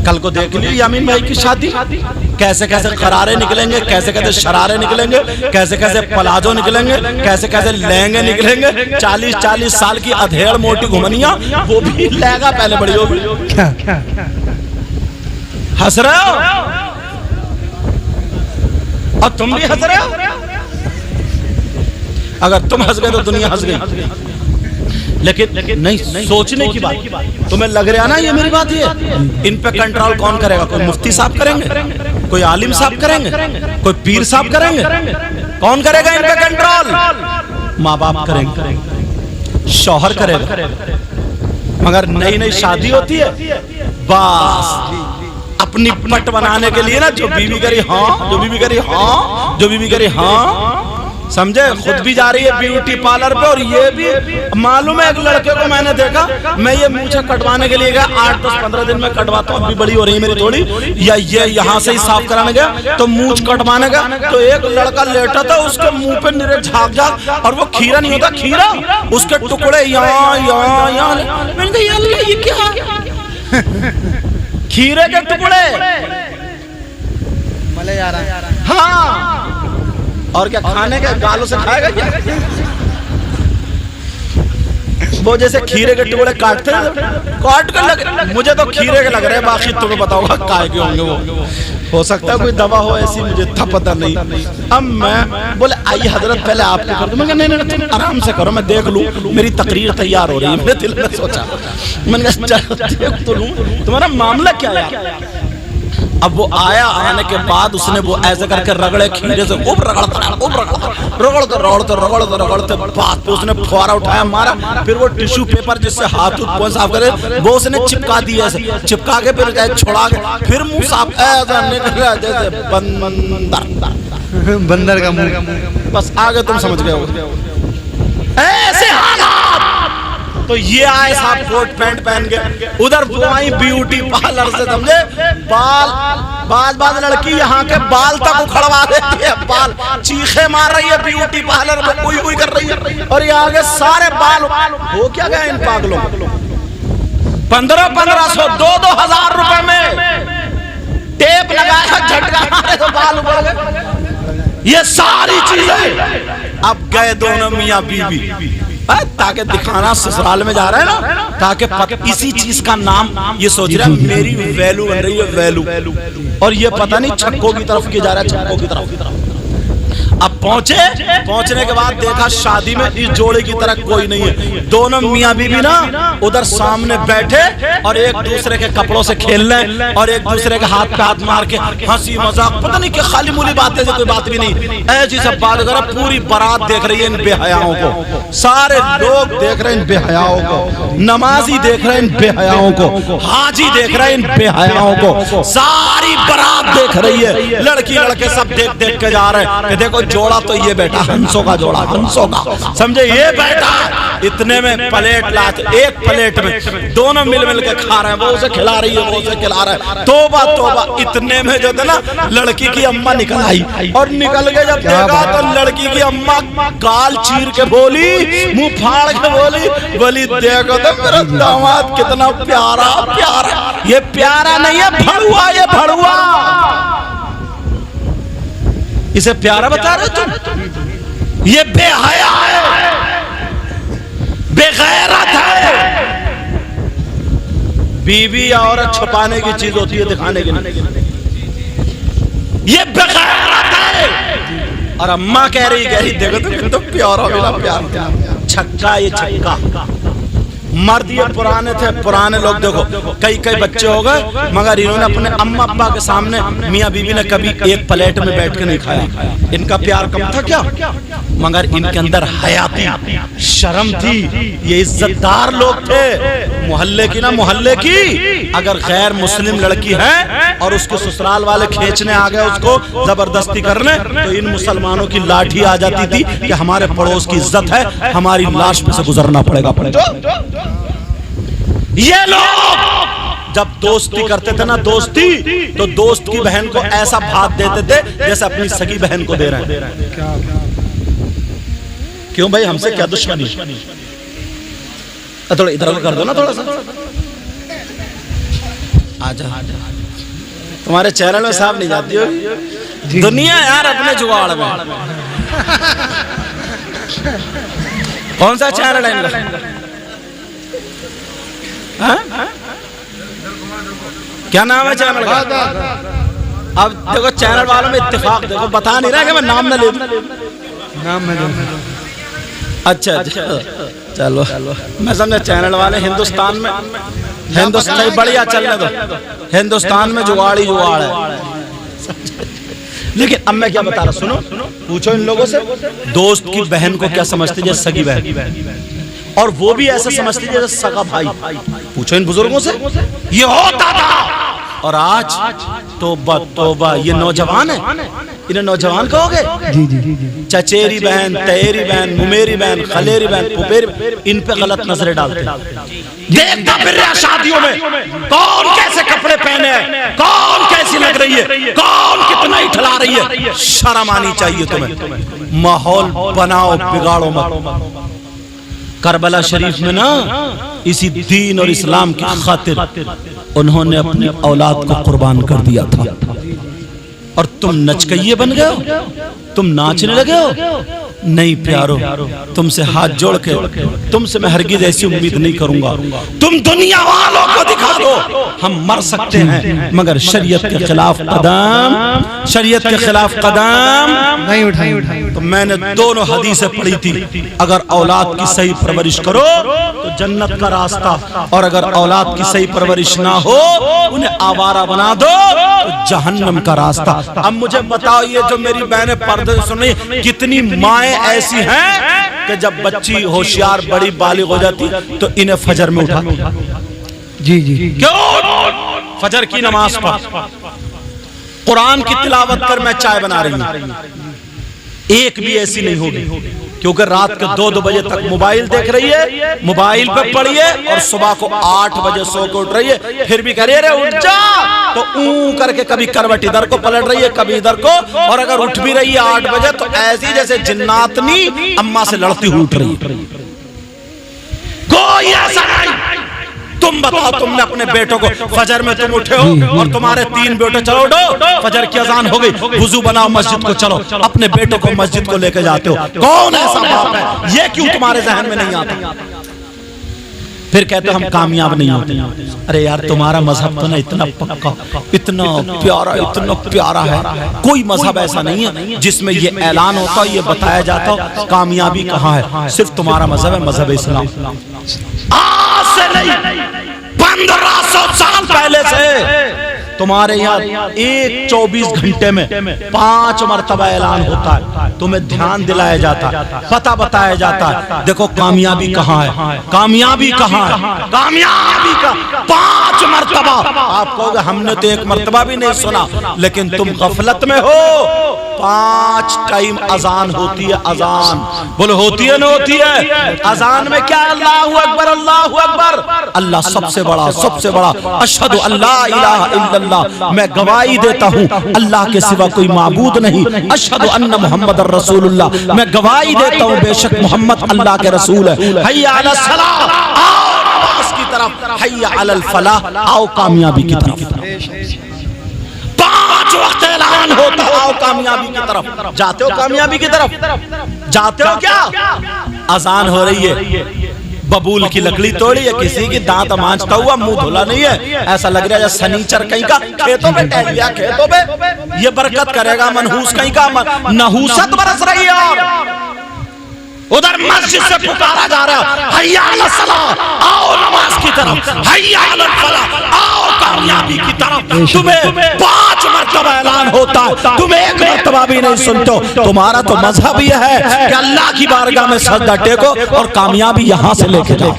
कल को देख ली यामीन भाई की शादी, कैसे कैसे करारे निकलेंगे, कैसे कैसे शरारे निकलेंगे, कैसे कैसे पलाजो निकलेंगे, कैसे कैसे लहंगे निकलेंगे। 40-40 साल की अधेड़ मोटी घुमनिया, वो भी लहंगा पहले बड़ी होगी। हंस रहे हो और तुम भी हंस रहे हो। अगर तुम हंस गए तो दुनिया हंस गई। लेकिन नहीं, सोचने की बात। तुम्हें लग रहा ना ये मेरी बात है, इन पे कंट्रोल कौन करेगा? कोई मुफ्ती साहब करेंगे, कोई आलिम साहब करेंगे, कोई पीर साहब करेंगे? कौन करेगा इन पे कंट्रोल? माँ बाप करेंगे, शौहर करेगा। मगर नई नई शादी होती है, बस अपनी पट बनाने के लिए ना, जो बीवी करी हाँ, जो बीवी करी हाँ, जो बीवी करी हाँ, समझे? खुद भी जा रही है ब्यूटी पार्लर पे। और ये भी मालूम है, एक लड़के को मैंने देखा, मैं ये मूंछें कटवाने के लिए गया, 8-10-15 दिन में कटवाता हूँ, अभी बड़ी हो रही है मेरी थोड़ी, या ये यहाँ से ही साफ कराने गया तो मूंछ कटवाने गया, तो एक लड़का लेटा था, उसके मुंह पे निरे झाग झाग, और वो खीरा नहीं होता, खीरा, उसके टुकड़े यहाँ यहाँ यहाँ। मैंने कहा ये क्या? खीरे के टुकड़े मले जा रहा है। हाँ, और क्या खाने के गालों से खाएगा क्या? वो जैसे खीरे के टुकड़े काटते हैं, काट कर लगे, मुझे तो खीरे के लग रहे हैं, बाकी तुम्हें बताऊंगा काय के होंगे वो। हो सकता है कोई दवा हो ऐसी, मुझे था पता नहीं। अब मैं बोले आइए हजरत पहले आपके कर दूं। मैं नहीं नहीं तुम आराम से करो, मैं देख लूं, मेरी तकरीर तैयार हो रही है। मेरे दिल में सोचा, मैंने कहा देख तो लूं तुम्हारा मामला क्या है। अब वो आया, आने के बाद उसने वो ऐसे करके रगड़े खीरे से, खूब रगड़ते बात पे उसने फुहारा उठाया, मारा, फिर वो टिश्यू पेपर जिससे हाथ उठ साफ करे वो उसने चिपका दिया, ऐसे चिपका के फिर छोड़ा के फिर मुंह साफ, ऐसा निकला जैसे बंदर का मुंह। बस आगे तुम समझ गए हो ऐसे हालात। तो ये आए साहब कोट पैंट पहन के, उधर बुआई ब्यूटी पार्लर से, समझे? बाल लड़की यहाँ के बाल तक उखड़वा देती है, बाल चीखे मार रही है ब्यूटी पार्लर में, कोई कोई कर रही है, और यहाँ के सारे बाल हो क्या गए इन पागलों? 1500-1500 2-2000 रुपए में टेप लगाया, झटका मारे तो बाल उखड़ गए। ये सारी चीजें अब गए दोनों मियाँ बीवी, ताकि दिखाना ससुराल में जा रहे हैं ना, ताकि इसी चीज का नाम ये सोच रहा है मेरी वैल्यू बन रही है, वैल्यू। और ये पता नहीं छक्कों की तरफ के जा रहा है, छक्कों की तरफ। अब पहुंचने के बाद देखा शादी में इस जोड़े की तरह कोई नहीं है। दोनों मियाँ बीवी ना उधर सामने बैठे और एक दूसरे के कपड़ों से खेल रहे, और एक दूसरे के हाथ पे हाथ मार के हंसी मजाक, पता नहीं क्या खाली मूली बातें, कोई बात भी नहीं, ऐसी सब बात कर। पूरी बारात देख रही है इन बेहयाओं को, सारे लोग देख रहे हैं इन बेहयाओं को, नमाजी देख रहे हैं इन बेहयाओं को, हाजी देख रहे हैं इन बेहयाओं को, सारी बारात देख रही है, लड़की लड़के सब देख देख के जा रहे हैं कि देखो जोड़ा तो ये बैठा, हंसों का जोड़ा, हंसों का, समझे? ये बैठा इतने में प्लेट लाते, एक प्लेट में दोनों मिल के खा रहे हैं, वो उसे खिला रही है, वो उसे खिला रहा है। तौबा तौबा। इतने में जो था ना लड़की की अम्मा निकल आई, और निकल के जब देखा तो लड़की की अम्मा गाल चीर के बोली, मुंह फाड़ के बोली देखो तो मेरा दामाद कितना प्यारा प्यारा। ये प्यारा नहीं है, भड़ुआ, ये भड़ुआ। इसे प्यारा बता रहे तुम? ये बेहया है, बेगैरत है। बीवी या औरत छुपाने की चीज होती है, दिखाने की नहीं। ये बेगैरत है। और अम्मा कह रही देखो तो प्यारा मेरा प्यार, छक्का, ये छक्का। मर्द ये पुराने थे, पुराने लोग देखो कई बच्चे हो गए, मगर इन्होंने अपने अम्मा अब्बा के सामने मियाँ बीवी ने कभी एक प्लेट में बैठ के नहीं खाया। इनका प्यार कम था क्या? मगर इनके अंदर हया थी, शर्म थी, ये इज्जतदार लोग थे। मोहल्ले की ना मोहल्ले की अगर गैर मुस्लिम लड़की है और उसके ससुराल वाले खींचने आ गए उसको जबरदस्ती करने, तो इन मुसलमानों की लाठी आ जाती थी कि हमारे पड़ोस की इज्जत है, हमारी लाश पे से गुजरना पड़ेगा। ये लोग जब दोस्ती करते थे ना, दोस्ती, तो दोस्त की बहन को ऐसा भात देते थे जैसे अपनी सगी बहन को दे रहे हैं। क्यों भाई, हमसे क्या दुश्मनी? थोड़ा इधर कर दो ना, थोड़ा सा आजा, तुम्हारे चैनल में साहब नहीं जाती होगी दुनिया यार अपने जुगाड़ में। कौन सा चैनल है इनका? क्या नाम है चैनल का? अब देखो चैनल वालों में इत्तेफाक, देखो बता नहीं रहा कि मैं नाम न ले दूं। नाम में अच्छा चलो मैं समझा चैनल वाले हिंदुस्तान में, हिंदुस्तान बढ़िया चलने दो, हिंदुस्तान में जुगाड़ ही जुगाड़ है। लेकिन अब मैं क्या बता रहा, सुनो पूछो इन लोगों से, दोस्त की बहन को क्या समझते जैसे सगी बहन, और वो भी ऐसा समझते जैसे सगा भाई। पूछो इन बुजुर्गों से, ये होता था। और आज तौबा तौबा, ये नौजवान है, इन्हें नौजवान कहोगे? चचेरी बहन, तहेरी बहन, मुमेरी बहन, खलेरी बहन, पुपेरी बहन, इन पे गलत नजरें डालते। देखता फिर रहा शादियों में कौन कैसे कपड़े पहने हैं, कौन कैसी लग रही है, कौन कितना इठला रही है। शर्म आनी चाहिए तुम्हें। माहौल बनाओ, बिगाड़ो मत। करबला शरीफ में ना इसी दीन और इस्लाम की खातिर उन्होंने अपनी औलाद को कुर्बान कर दिया था, और तुम नचकइये बन गए हो, तुम नाचने लगे हो। नहीं प्यारो, तुमसे हाथ जोड़ के तुमसे मैं हरगिज ऐसी उम्मीद नहीं करूंगा। तुम दुनिया वालों को दिखा दो हम मर सकते हैं, मगर शरीयत के खिलाफ कदम, शरीयत के खिलाफ कदम नहीं उठाई। तो मैंने दोनों हदीसें पढ़ी थी, अगर औलाद की सही परवरिश करो तो जन्नत का रास्ता, और अगर औलाद की सही परवरिश ना हो, उन्हें आवारा बना दो तो जहन्नम का रास्ता। अब मुझे बताओ, ये जो मेरी बहनें पर्दे सुन रही, कितनी माएं ऐसी हैं कि जब बच्ची होशियार बड़ी बालिग हो जाती तो इन्हें फजर में उठा, जी क्यों? फजर की नमाज पढ़, कुरान की तिलावत कर, मैं चाय बना रही हूं। एक भी ऐसी नहीं होगी, क्योंकि रात के 2-2 बजे तक मोबाइल देख रही है, मोबाइल पे पड़ी है, और सुबह को 8 बजे सो के उठ रही है, फिर भी कह रही है रे उठ जा, तो ऊं करके कभी करवट इधर को पलट रही है, कभी इधर को, और अगर उठ भी रही है 8 बजे तो ऐसी जैसे जिन्नातनी अम्मा से लड़ती हुई उठ रही है। कोई ऐसा नहीं। तुम बताओ, तुमने अपने बेटों को फजर में तुम उठे हो और तुम्हारे 3 बेटे, चलो उठो फजर की अजान हो गई, वुजू बनाओ मस्जिद को चलो, अपने बेटों को मस्जिद को लेकर जाते हो। कौन ऐसा बाप है? ये क्यों तुम्हारे जहन में नहीं आता? फिर कहते हो हम कामयाब नहीं होते। अरे यार तुम्हारा मजहब तो ना इतना पक्का, इतना प्यारा है। कोई मजहब ऐसा नहीं है जिसमें ये ऐलान होता, ये बताया जाता कामयाबी कहाँ है। सिर्फ तुम्हारा मजहब है, मजहब इस्लाम। आज से नहीं, 1500 साल पहले से तुम्हारे यहाँ एक 24 घंटे में 5 मरतबा ऐलान होता है, तुम्हें ध्यान दिलाया जाता है, पता बताया जाता है, देखो कामयाबी कहाँ है, कामयाबी कहाँ है, कामयाबी का 5 मरतबा। आप कहोगे हमने तो 1 मरतबा भी नहीं सुना, लेकिन तुम गफलत में हो। 5 टाइम अजान होती है, अजान बोलो होती है ना होती है? अजान में क्या? अल्लाहु अकबर, अल्लाहु अकबर, अल्लाह सबसे बड़ा, सबसे बड़ा। अशहदु अल्ला इलाहा इल्लल्लाह, मैं गवाही देता हूँ अल्लाह के सिवा कोई माबूद नहीं। अशहदु अन्ना मुहम्मदर रसूलुल्लाह, मैं गवाही देता हूँ बेशक मोहम्मद अल्लाह के रसूल है। हय्या अलस सलाह, आओ नमाज की तरफ, हय्या अलल फलाह, आओ कामयाबी की तरफ। 5 वक्त ऐलान होता, आओ कामयाबी की तरफ। जाते हो कामयाबी की तरफ? जाते हो क्या? अजान हो रही है, बबूल की लकड़ी तोड़ी है, किसी की दांत मांझता हुआ मुंह धुला नहीं है, ऐसा लग रहा है जैसे सनीचर कहीं का खेतों में टहल गया, खेतों में ये बरकत करेगा, मनहूस कहीं का नहूसत बरस रही है। और उधर मस्जिद से पुकारा जा रहा है, हय्या अलस सलाह, आओ नमाज की तरफ, हय्या अलल फलाह, आओ कामयाबी की तरफ। तुम्हें 5 मरतबा ऐलान होता है, तुम 1 मरतबा भी नहीं सुनते हो। तुम्हारा तो मजहब यह है कि अल्लाह की बारगाह में सजदा टेको और कामयाबी यहाँ से लेके जाओ,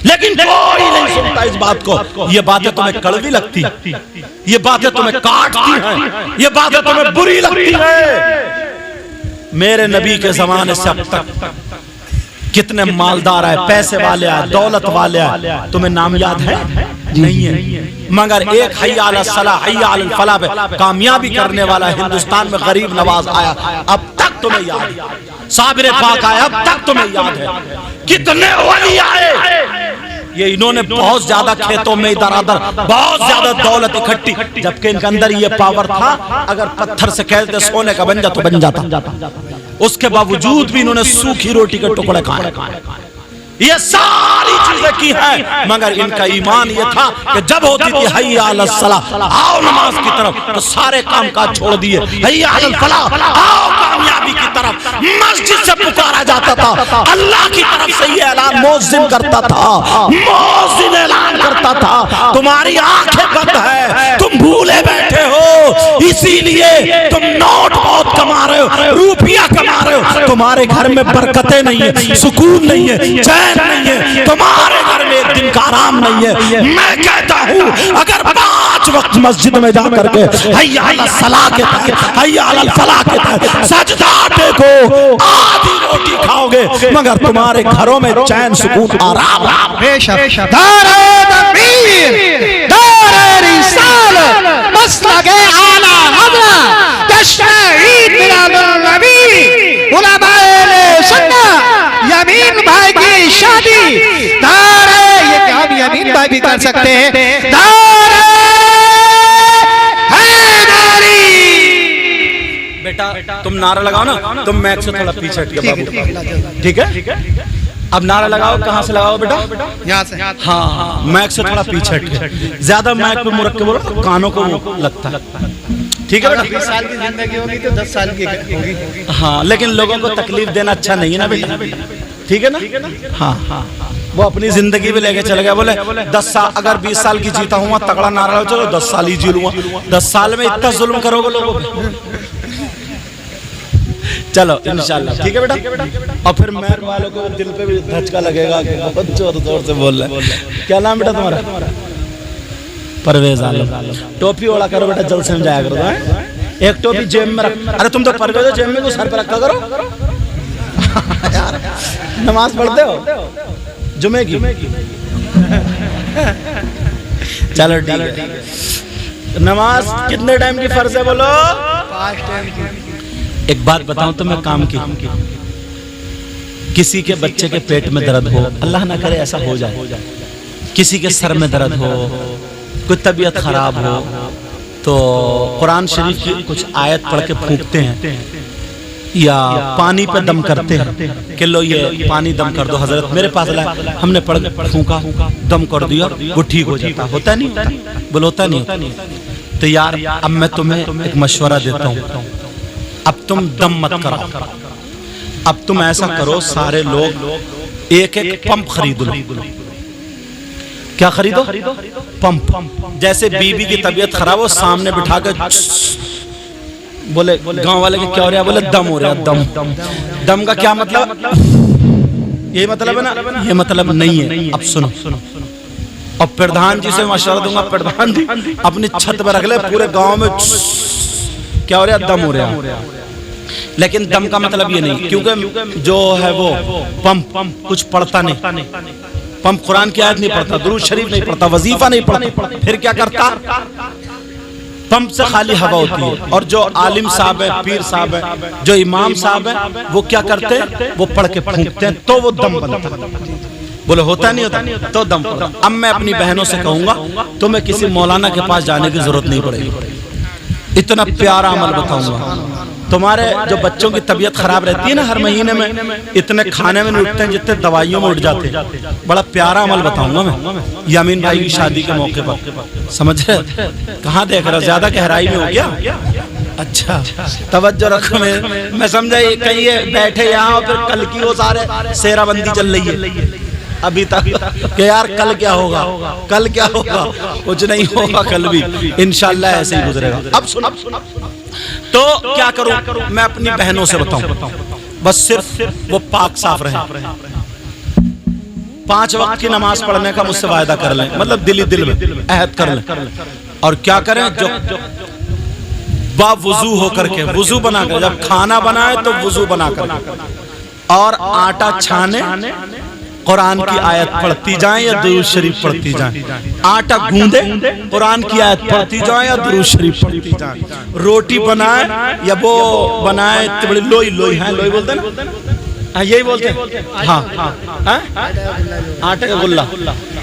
लेकिन कोई नहीं सुनता इस बात को। ये बातें तुम्हें कड़वी लगती, ये बातें तुम्हें काटती हैं, ये बातें तुम्हें बुरी लगती है। मेरे नबी के जमाने से अब तक कितने मालदार है, पैसे वाले हैं, दौलत वाले हैं, तुम्हें नाम याद है? नहीं है। मगर एक हय्या अलस सलाह, हय्या अलल फलाह पे कामयाबी करने वाला हिंदुस्तान में गरीब नवाज आया, अब तक तुम्हें याद है। साबिर पाक आया, अब तक तुम्हें याद है। कितने वली आए, ये इन्होंने बहुत ज्यादा खेतों में इधर उधर बहुत ज्यादा दौलत इकट्ठी, जबकि इनके अंदर ये पावर था, अगर पत्थर से कहते सोने का बन जा तो बन जाता। उसके बावजूद भी इन्होंने सूखी रोटी के टुकड़े खाए। ये सारी चीजें की है, मगर इनका ईमान ये था कि जब होती थी हय्या अलल सलाह, आओ नमाज की तरफ, तो सारे काम काज छोड़ दिए, हय्या अलल फलाह, आओ कामयाबी की तरफ। मस्जिद से पुकारा जाता था, अल्लाह की तरफ से ये ऐलान मुअज्जिन करता था, मुअज्जिन ऐलान करता था, तुम्हारी आंखें बंद है, तुम भूले बैठे हो, इसीलिए तुम नोट बहुत कमा रहे हो, रुपया कमा रहे हो, तुम्हारे घर में बरकतें नहीं है, सुकून नहीं है, नहीं है, तुम्हारे घर में एक दिन का आराम नहीं है। मैं कहता हूँ अगर 5 वक्त मस्जिद में जाकर के हय्या अलल सलाह के तहत, हय्या अलल फलाह के तहत सजदा देखो, आधी रोटी खाओगे, मगर तुम्हारे घरों में चैन सुकून आराम। बेशक दारे तकबीर, दारे रिसालत, मसलके आला हज़रत, जश्न ईद मिलादुन नबी, उलमाए सुन्नत, यमीन भाई की शादी, दारे, ये क्या हम यमीन भाई भी कर सकते हैं, दारे हैदरी। बेटा तुम नारा लगाओ ना, तुम मैक से थोड़ा पीछे हट के बाबू, ठीक है? अब नारा लगाओ, कहाँ से लगाओ बेटा? यहाँ से। हाँ, मैक से थोड़ा पीछे हट के, ज्यादा मैक पे मुरक्के बोलो, कानों को वो लगता है, ठीक है बेटा? 20 साल की जिंदगी होगी तो 10 साल की होगी। हाँ, लेकिन लोगों को तकलीफ देना अच्छा नहीं है ना बेटा, ठीक है ना? हाँ, वो अपनी जिंदगी भी लेके चले गए, बोले 10 साल, अगर 20 साल की जीता हूँ तगड़ा नारा, चलो 10 साल ही जी लूंगा, 10 साल में इतना जुल्म करोगे लोगों पे, चलो इंशाल्लाह, ठीक है बेटा? और फिर मैक वालों को दिल पे भी धचका लगेगा कि बहुत जोर जोर से बोल रहे हैं। क्या नाम बेटा तुम्हारा? परवेज आलम। टोपी ओढ़ा करो बेटा, जल्द से जाया करो, एक टोपी जेब में रख, अरे तुम तो परवेज हो, जेब में को सर पे रखा करो यार, नमाज पढ़ते हो जुमे की? चलो ठीक है। नमाज कितने टाइम की फर्ज है बोलो? 5 टाइम की। एक बात बताऊं तो मैं काम की, किसी के बच्चे के पेट में दर्द हो, अल्लाह ना करे ऐसा हो जाए, किसी के सर में दर्द हो, कोई तबीयत खराब हो, तो कुरान शरीफ की कुछ आयत पढ़ के फूंकते हैं, या पानी पे दम करते हैं कि लो ये पानी दम कर दो हजरत, मेरे पास लाया, हमने पढ़ फूंका, दम कर दिया, वो ठीक हो जाता। होता नहीं? बोलो होता नहीं? तो यार अब मैं तुम्हें एक मशवरा देता हूँ, अब तुम दम मत करो, अब तुम ऐसा करो, सारे लोग एक एक पंप खरीद लो। क्या खरीदो? पंप। जैसे बीबी की तबीयत खराब हो, सामने बिठा कर बोले, गांव वाले के क्या हो रहा है? बोले दम हो रहा है, दम। दम का क्या मतलब? यही मतलब है ना? ये मतलब नहीं है। अब सुनो, और प्रधान जी से मशवरा दूंगा, प्रधान जी अपनी छत पर रख ले, पूरे गांव में क्या हो रहा है? दम हो रहा है। लेकिन दम का मतलब ये नहीं, क्योंकि जो है वो पंप कुछ पढ़ता नहीं, पंप कुरान की आयत नहीं पढ़ता, दुरूद शरीफ नहीं पढ़ता, वजीफा नहीं पढ़ता, फिर क्या करता? पंप से खाली हवा होती है। और जो आलिम साहब है, पीर साहब है, जो इमाम साहब है, वो क्या करते हैं? वो पढ़ के फूंकते हैं, तो वो दम बनता है। बोले होता नहीं होता? तो दम पड़ता। अब मैं अपनी बहनों से कहूंगा, तुम्हें किसी मौलाना के पास जाने की जरूरत नहीं पड़ेगी, इतना प्यारा अमल बताऊंगा। तुम्हारे जो बच्चों की तबीयत खराब रहती है ना, हर महीने में इतने खाने में नहीं उठते हैं जितने दवाइयों में उठ जाते हैं, बड़ा प्यारा अमल बताऊंगा मैं, यामीन भाई की शादी के मौके पर। समझ रहे? कहाँ देख रहे हो? ज्यादा गहराई में हो गया? अच्छा, तवज्जो रखो। मैं समझा कहीं ये बैठे यहाँ और फिर कल की वो सारे सेराबंदी चल रही है अभी तक कि यार कल क्या होगा, कल क्या होगा? कुछ नहीं होगा, कल भी इंशाल्लाह ऐसे ही गुजरेगा। अब सुनो, तो क्या करूं मैं? अपनी बहनों से बताऊं, बस सिर्फ वो पाक साफ रहे, 5 वक्त की नमाज पढ़ने का मुझसे वायदा कर लें, मतलब दिल में अहद कर लें। और क्या करें? जो बावुजू होकर के, वुजू बनाकर, जब खाना बनाए तो वुजू बनाकर, और आटा छाने, कुरान की आयत पढ़ती जाएं या दुरूद शरीफ पढ़ती जाएं, आटा गूंदे, कुरान की आयत पढ़ती जाएं या दुरूद शरीफ पढ़ती जाएं, रोटी बनाए या वो बनाए, बड़ी लोई है, लोई बोलते हैं ना, यही बोलते हैं। हाँ हाँ, आटे का गुल्ला,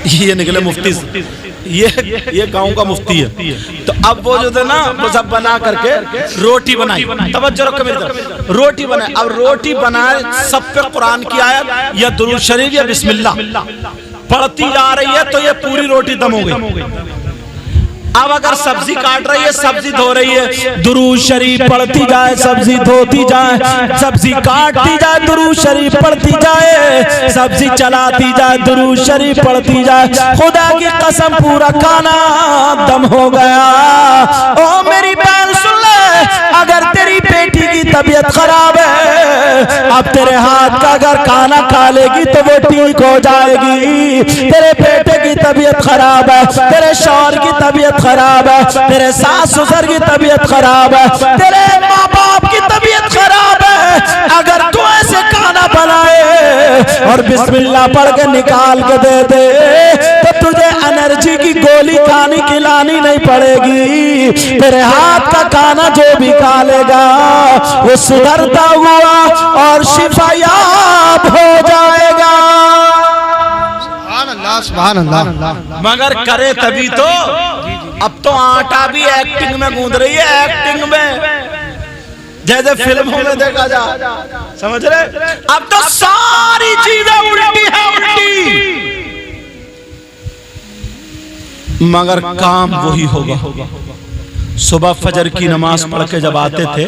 ये निकले मुफ्ती से, ये गांव का मुफ्ती है। तो अब वो जो थे ना वो सब बना करके रोटी बनाई, तवज्जो रखो मेरी तरफ, रोटी बनाई। अब रोटी बनाए सब पे कुरान की आयत या दुरूद शरीफ या बिस्मिल्लाह पढ़ती जा रही है, तो ये पूरी रोटी दम हो गई। अब अगर सब्जी काट रही है, सब्जी धो रही है, दुरूद शरीफ पढ़ती जाए, सब्जी धोती जाए, सब्जी काटती जाए, दुरूद शरीफ पढ़ती जाए, सब्जी चलाती जाए, दुरूद शरीफ पढ़ती जाए, खुदा की कसम पूरा खाना दम हो गया। ओ मेरी बहन सुन ले, अगर तेरी बेटी की तबीयत खराब है, अब तेरे हाथ का अगर खाना खा लेगी तो वो ठीक हो जाएगी। तेरे बेटे की तबीयत खराब है, तेरे शौहर की तबीयत खराब है, तेरे सास ससुर की तबीयत खराब है, तेरे माँ बाप की तबीयत खराब है, अगर तू ऐसे खाना बनाए और बिस्मिल्लाह पढ़ के निकाल के दे दे तो तुझे एनर्जी की गोली खानी खिलानी नहीं पड़ेगी। तेरे हाथ का खाना जो भी खा लेगा वो सुधरता हुआ और शिफायाब हो जाएगा। सुभान अल्लाह। मगर करे तभी तो। अब तो आटा भी एक्टिंग में गूंद रही है, एक्टिंग में, जैसे फिल्मों में देखा जा, समझ रहे? अब तो सारी चीजें उल्टी है, उल्टी, मगर काम वही होगा। सुबह फजर की नमाज पढ़ के जब आते थे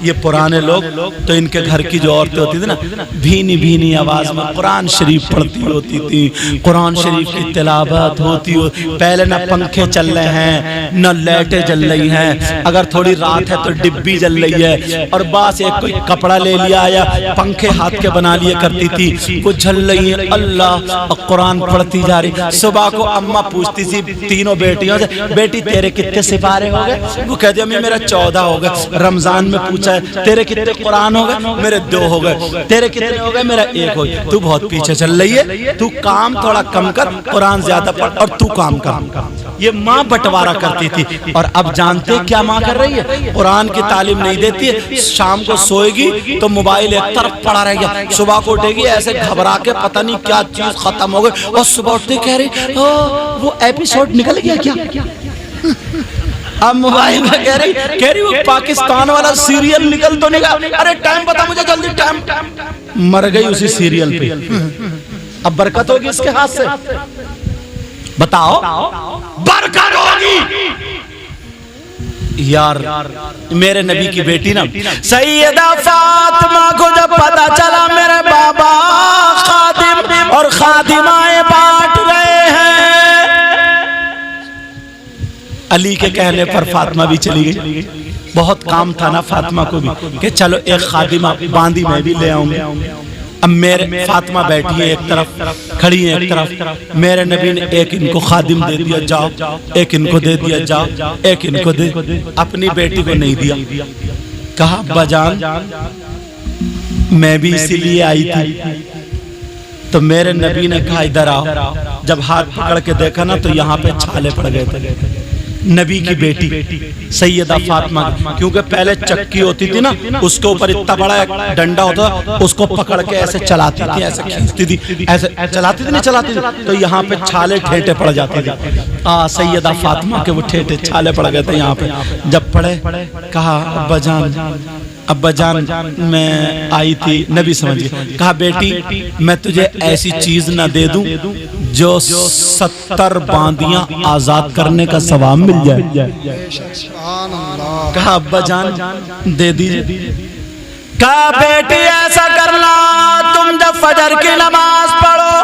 ये पुराने लोग, तो इनके घर की जो औरतें होती थी ना, भीनी भीनी आवाज में कुरान शरीफ पढ़ती होती थी, कुरान शरीफ की तिलावत होती हो। पहले न पंखे चल रहे हैं, न लाइटें जल रही हैं, अगर थोड़ी रात है तो डिब्बी जल रही है, और बस एक कोई कपड़ा ले लिया या पंखे हाथ के बना लिए करती थी, वो झल रही है, अल्लाह, और कुरान पढ़ती जा रही। सुबह को अम्मा पूछती थी तीनों बेटियों से, बेटी तेरे कितने सिपारे हो गए? वो कहती अम्मी मेरा 14 हो गए। रमजान में पूछा है तेरे कितने कुरान हो गए? मेरे 2 हो गए। तेरे कितने हो गए? मेरा 1 हो गया। तू बहुत पीछे चल रही है, तू काम थोड़ा कम कर, कुरान ज्यादा पढ़ और तू काम कर। ये माँ बंटवारा करती थी। और अब जानते क्या माँ कर रही है? कुरान की तालीम नहीं देती है, शाम को सोएगी तो मोबाइल एक तरफ पड़ा रहेगा, सुबह को उठेगी ऐसे घबरा के पता नहीं क्या चीज खत्म हो गई, और सुबह उठते कह रही वो एपिसोड निकल गया क्या? अब मोबाइल में कह रही वो पाकिस्तान वाला सीरियल निकल तो निकल, अरे टाइम बता मुझे जल्दी, टाइम। मर गई उसी सीरियल पे। अब बरकत होगी इसके हाथ से? बताओ, बरकत होगी यार। मेरे नबी की बेटी ना सैयदा फातिमा को जब पता चला मेरे बाबा खादिम और खादिमाएं बांट रहे हैं, अली के कहने पर फातिमा भी चली गई। बहुत काम था ना फातिमा को भी कि चलो एक खादिमा बांदी मैं भी ले आऊंगी। अब मेरे फातिमा बैठी है एक तरफ, खड़ी है एक तरफ, मेरे नबी ने एक इनको खादिम दे दिया जाओ, एक इनको दे दिया जाओ, एक इनको दे, अपनी बेटी को नहीं दिया। कहा बजान मैं भी इसीलिए आई थी। तो मेरे नबी ने कहा इधर आओ। जब हाथ पकड़ के देखा ना तो यहाँ पे छाले पड़ गए थे। नबी की बेटी सैयदा फातिमा, क्योंकि पहले चक्की होती थी ना, उसके ऊपर इतना बड़ा एक डंडा होता, उसको पकड़ के ऐसे चलाती थी, ऐसे खींचती थी, ऐसे चलाती थी, नहीं चलाती थी, तो यहाँ पे छाले ठेठे पड़ जाते थे। सैयदा फातिमा के वो ठेठे छाले पड़ गए थे यहाँ पे। जब पड़े कहा अब्बा जान मैं आई थी, नबी समझिए। कहा बेटी मैं तुझे ऐसी चीज ना दे दूं जो 70 बांदियां आजाद करने का सवाब मिल जाए। कहा अब्बा जान दे दीजिए। कहा बेटी ऐसा करना, तुम जब फजर की नमाज पढ़ो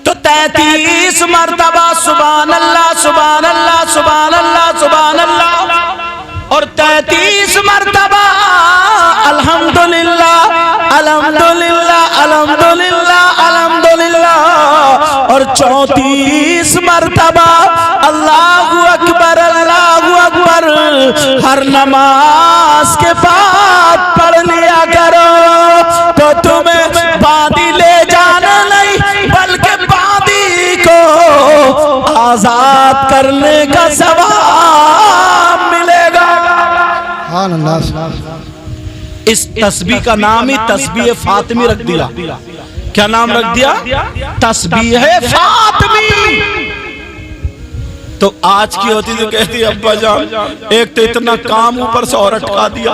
तो 33 मरतबा सुभान अल्लाह सुभान अल्लाह सुभान अल्लाह सुभान अल्लाह, और 33 मरतबा अल्हम्दुलिल्लाह अल्हम्दुलिल्लाह अल्हम्दुलिल्लाह अल्हम्दुलिल्लाह, और 34 मरतबा अल्लाहु अकबर हर नमाज के बाद पढ़ लिया करो। तो तुम्हें बांदी ले जाना नहीं बल्कि बांदी को आजाद करने का सवाब मिलेगा। इस तस्बीह का नाम ही तस्बीह फातिमी रख दिया। क्या नाम रख दिया? तस्बीह फातिमी। तो आज की होती तो कहती अब्बा जान एक तो इतना काम ऊपर से और अटका दिया।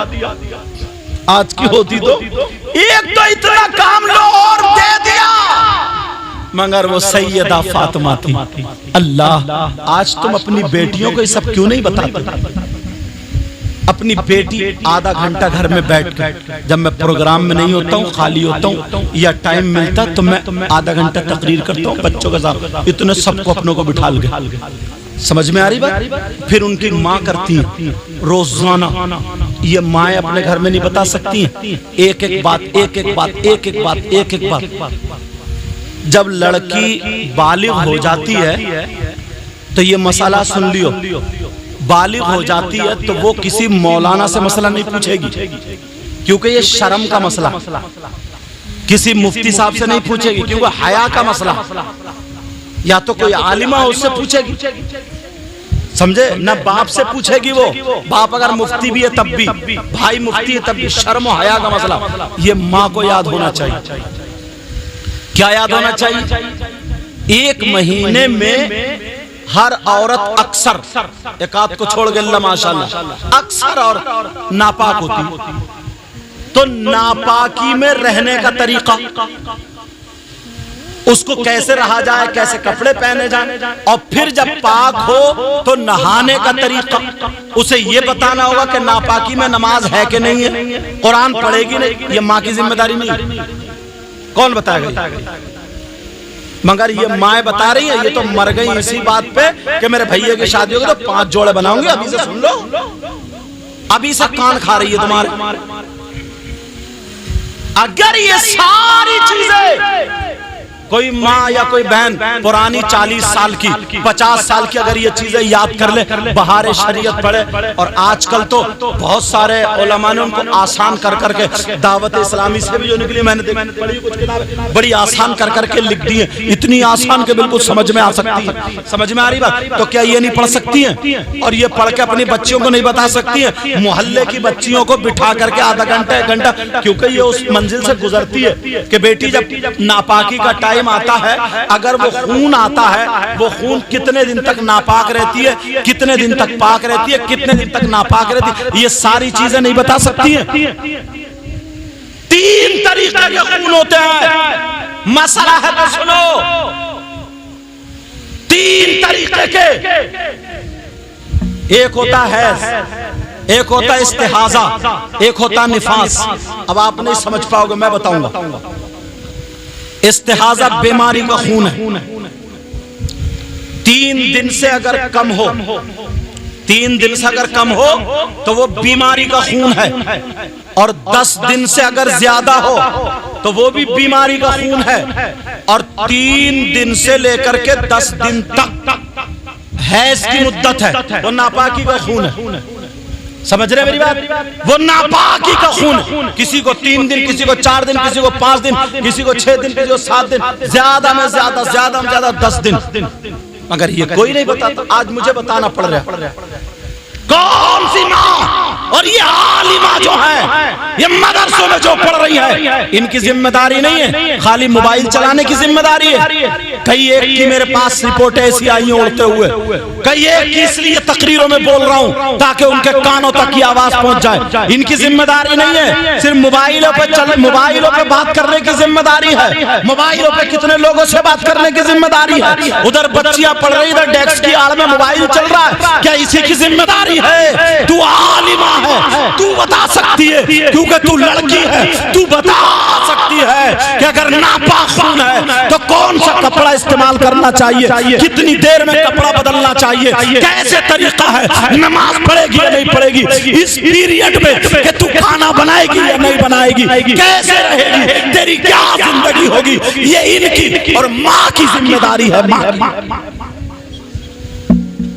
आज की होती तो एक तो इतना काम लो और दे दिया, मगर वो सैयदा फातिमा थी। अल्लाह, आज तुम अपनी बेटियों को ये सब क्यों नहीं बताते? अपनी बेटी आधा घंटा घर में बैठ कर, जब मैं प्रोग्राम में नहीं होता हूँ, खाली होता हूँ या टाइम मिलता तो मैं आधा घंटा तकरीर करता हूँ बच्चों के साथ, इतने सबको अपनों को बिठा के। समझ में आ रही बात? फिर उनकी माँ करती है रोजाना। ये माएँ अपने घर में नहीं बता सकती हैं एक एक बात, एक एक बात, एक एक बात, एक एक बात। जब लड़की बालिग हो जाती है तो ये मसाला सुन लियो, बालिग हो जाती है तो वो किसी मौलाना से मसला नहीं पूछेगी, क्योंकि ये शर्म का मसला। किसी मुफ्ती साहब से नहीं पूछेगी क्योंकि हया का मसला। या तो कोई आलिमा उससे पूछेगी, समझे ना? बाप से पूछेगी वो, बाप अगर मुफ्ती भी है तब भी, भाई मुफ्ती है तब भी, शर्म और हया का मसला। ये माँ को याद होना चाहिए। क्या याद होना चाहिए? एक महीने में हर औरत अक्सर, एक आध को छोड़ के अल्लाह माशाल्लाह, अक्सर और नापाक होती। तो नापाकी में रहने का तरीका, उसको कैसे रहा जाए, कैसे कपड़े पहने जाए, और फिर जब पाक हो तो नहाने का तरीका उसे ये बताना होगा कि नापाकी में नमाज है कि नहीं है, कुरान पढ़ेगी नहीं, ये माँ की जिम्मेदारी नहीं। कौन बताएगा? मगर ये माएँ बता रही है। ये तो मर गई इसी बात पे कि मेरे भैया की शादी होगी तो 5 जोड़े बनाऊंगी। अभी से सुन लो, अभी से कान खा रही है तुम्हारे। अगर ये सारी चीजें कोई माँ या कोई बहन पुरानी 40 साल की, 50 साल की अगर ये चीजें याद कर ले, बहारे शरीयत पढ़े, और आजकल तो बहुत सारे उलमा ने उनको आसान कर करके, दावत इस्लामी से भी जो निकली, मैंने पढ़ी कुछ किताबें, बड़ी आसान कर करके लिख दी है। इतनी आसान के बिल्कुल समझ में आ सकती है। समझ में आ रही बात? तो क्या ये नहीं पढ़ सकती है? और ये पढ़ के अपनी बच्चियों को नहीं बता सकती है? मोहल्ले की बच्चियों को बिठा करके आधा घंटा 1 घंटा, क्योंकि ये उस मंजिल से गुजरती है कि बेटी जब नापाकी का टाइम आता है, अगर वो खून आता है, वो खून कितने दिन तक नापाक रहती है, कितने दिन तक पाक रहती है, कितने दिन तक नापाक रहती है, ये सारी चीजें नहीं बता सकती है। 3 तरीके के खून होते हैं। मसला है तो सुनो, 3 तरीके के। एक होता है, एक होता इस्तिहाजा, एक होता निफास। अब आप नहीं समझ पाओगे, मैं बताऊंगा। इस्तिहाजा बीमारी का खून है। 3 दिन से अगर कम हो, 3 दिन से अगर कम हो तो वो बीमारी का खून है, और 10 दिन से अगर ज्यादा हो तो वो भी बीमारी का खून है, और 3 दिन से लेकर के 10 दिन तक हैज की मुद्दत है, वो नापाकी का खून है। समझ रहे मेरी बात? वो नापाकी का खून, किसी को 3 दिन, किसी को 4 दिन, किसी को 5 दिन, किसी को 6 दिन, किसी को 7 दिन, ज्यादा में ज्यादा, ज्यादा में ज्यादा 10 दिन। मगर ये कोई नहीं बताता। आज मुझे बताना पड़ रहा है। कौन सी माँ और ये आलिमा जो है, ये मदरसों में जो पढ़ रही है, इनकी जिम्मेदारी नहीं है खाली मोबाइल चलाने की जिम्मेदारी है। कई एक की मेरे पास रिपोर्ट ऐसी आई है उड़ते हुए, कई एक की इसलिए तकरीरों में बोल रहा हूँ ताकि उनके कानों तक की आवाज पहुंच जाए। इनकी जिम्मेदारी नहीं है सिर्फ मोबाइलों पे चल, मोबाइलों पे बात करने की जिम्मेदारी है, मोबाइलों पे कितने लोगों से बात करने की जिम्मेदारी है। उधर बच्चियां पढ़ रही, इधर डेस्क की आड़ में मोबाइल चल रहा है, क्या इसी की जिम्मेदारी है? तू आलिमा है, तू बता सकती है, क्योंकि तू लड़की है, तू बता सकती है कि अगर नापाक खून है तो कौन सा कपड़ा इस्तेमाल करना चाहिए, कितनी देर में कपड़ा बदलना चाहिए, कैसे तरीका है, नमाज पढ़ेगी या नहीं पढ़ेगी, इस पीरियड में कि तू खाना बनाएगी या नहीं बनाएगी, कैसे रहेगी, तेरी क्या जिंदगी होगी, ये इनकी और माँ की जिम्मेदारी है। माँ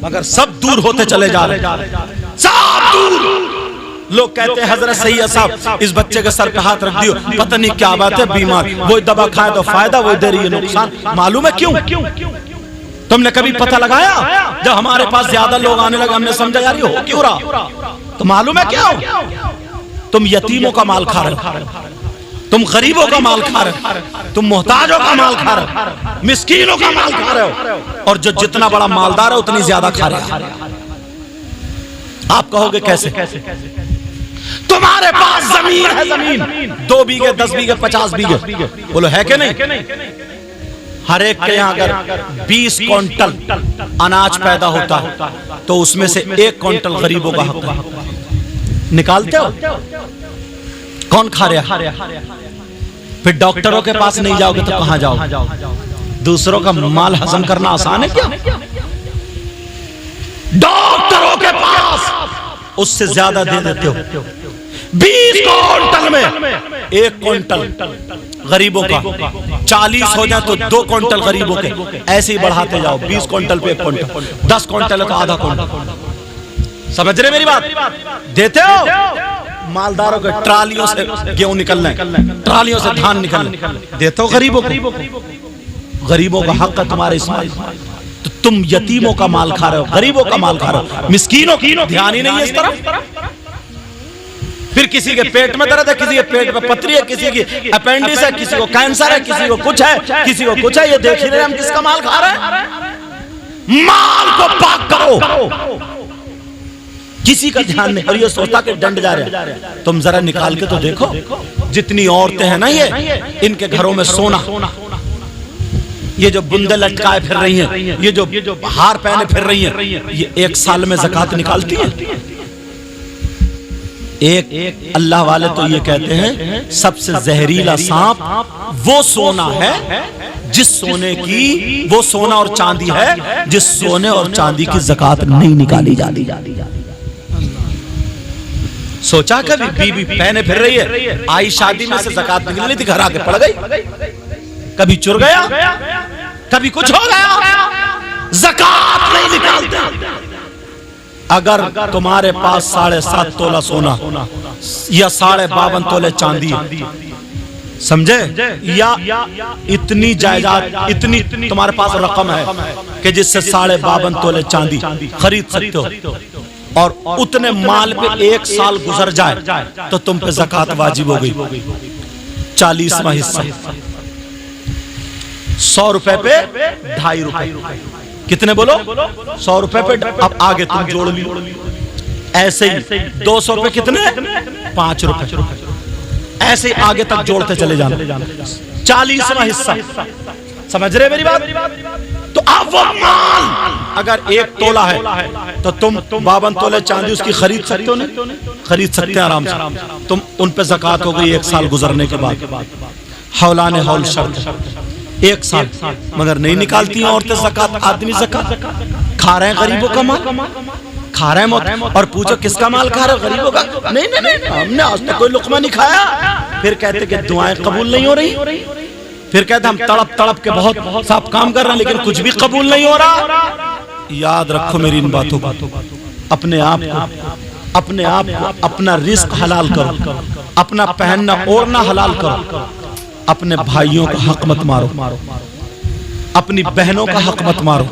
मगर सब दूर होते चले जा रहे, सब दूर। लोग कहते हैं हजरत सैयद साहब इस बच्चे के सर पे हाथ रख दियो, पता नहीं क्या बात है, बीमार, वो दवा खाए तो फायदा, वो दे रही है नुकसान। मालूम है क्यों? तुमने कभी पता लगाया? जब हमारे पास ज्यादा लोग आने लगे हमने समझा यार ये हो क्यों रहा, तो मालूम है क्यों? तुम यतीमों का माल खा रहे हो, तुम गरीबों का माल खा रहे हो, तुम मोहताजों का माल खा रहे हो, मिस्कीनों का माल खा रहे हो, और जो जितना बड़ा मालदार है उतनी ज्यादा खा रहे हो। आप कहोगे कैसे? तुम्हारे पास जमीन है, जमीन 2 बीघे 10 बीघे 50 बीघे, बोलो है कि नहीं? हर एक के यहाँ अगर 20 क्विंटल अनाज पैदा होता है तो उसमें से 1 क्विंटल गरीबों का हक है। निकालते हो? कौन खा रहा? फिर डॉक्टरों के पास नहीं जाओगे तो कहां जाओगे? दूसरों का माल हजम करना आसान है क्या? डॉक्टरों के पास उससे ज्यादा दे देते हो। 20 क्विंटल में 1 क्विंटल गरीबों का, 40 हो जाए तो 2 क्विंटल गरीबों के, ऐसे ही बढ़ाते जाओ। 20 क्विंटल पे 1 क्विंटल, 10 क्विंटल है तो आधा क्विंटल। समझ रहे मेरी बात? देते हो मालदारों के, ट्रालियों से गेहूं निकलना है, ट्रालियों से धान निकलना, देते हो गरीबों को। गरीबों का हक है तुम्हारे इसमें, तो तुम यतीमों का माल खा रहे हो, गरीबों का माल खा रहे हो, मिस्कीनों की ध्यान ही नहीं है इस तरफ। फिर किसी के पेट में दर्द है, किसी के पेट में पथरी है, किसी की अपेंडिक्स है, किसी को कैंसर है, किसी को कुछ है, किसी को कुछ है। ये देख ही रहे हम किसका माल खा रहे हैं। माल को पाक करो, किसी का ध्यान नहीं। और ये सोचता कि डंड जा रहे हैं। तुम जरा निकाल के तो देखो, जितनी औरतें हैं ना ये, इनके घरों में सोना, ये जो बुंदे लटकाए फिर रही हैं, ये जो हार पहने फिर रही हैं, ये 1 साल में ज़कात निकालती है। एक अल्लाह वाले तो ये कहते हैं सबसे जहरीला सांप वो सोना है जिस सोने की, वो सोना और चांदी है जिस सोने और चांदी की ज़कात नहीं निकाली जाती। सोचा कभी बीबी पहने फिर रही है, आई शादी में से ज़कात निकल रही थी, घर आके पड़ गई, कभी चुर गया, कभी कुछ हो गया, ज़कात नहीं निकालते। अगर तुम्हारे पास 7.5 तोला सोना या 52.5 तोले चांदी है, समझे, या इतनी जायदाद, इतनी तुम्हारे पास रकम है कि जिससे 52.5 तोले चांदी खरीद सकते हो, और उतने माल पे 1 साल गुजर जाए तो तुम पे ज़कात वाजिब हो गई। 40वां हिस्सा 100 रुपए पे 2.5 रुपए, कितने बोलो? 100 रुपए पे। अब आगे तुम जोड़ लो, ऐसे ही 200 पे कितने? 5 रुपए, ऐसे ही आगे तक जोड़ते चले जाना। 40वां हिस्सा, समझ रहे मेरी बात? तो अब वो माल अगर 1 तोला है तो तुम 52 तोले चांदी उसकी खरीद सकते हो? नहीं खरीद सकते आराम से। तुम उन पे ज़कात हो गई 1 साल गुजरने के बाद, हौलाने हौल शर्त 1 साल, मगर नहीं निकालती हैं औरतें ज़कात। आदमी ज़कात खा रहे हैं, गरीबों का माल खा रहे हैं, और पूछो किसका माल खा रहे हो? गरीबों का। नहीं, हमने आज तक कोई लुक़मा नहीं खाया। फिर कहते कि दुआएं कबूल नहीं हो रही, फिर कहते हम तड़प के बहुत साफ काम कर रहे हैं लेकिन कुछ भी कबूल नहीं हो रहा। याद रखो मेरी इन बातों को, अपने आप को अपना रिस्क हलाल करो, अपना पहनना ओढ़ना हलाल करो, अपने भाइयों का हक मत मारो, अपनी बहनों का हक मत मारो,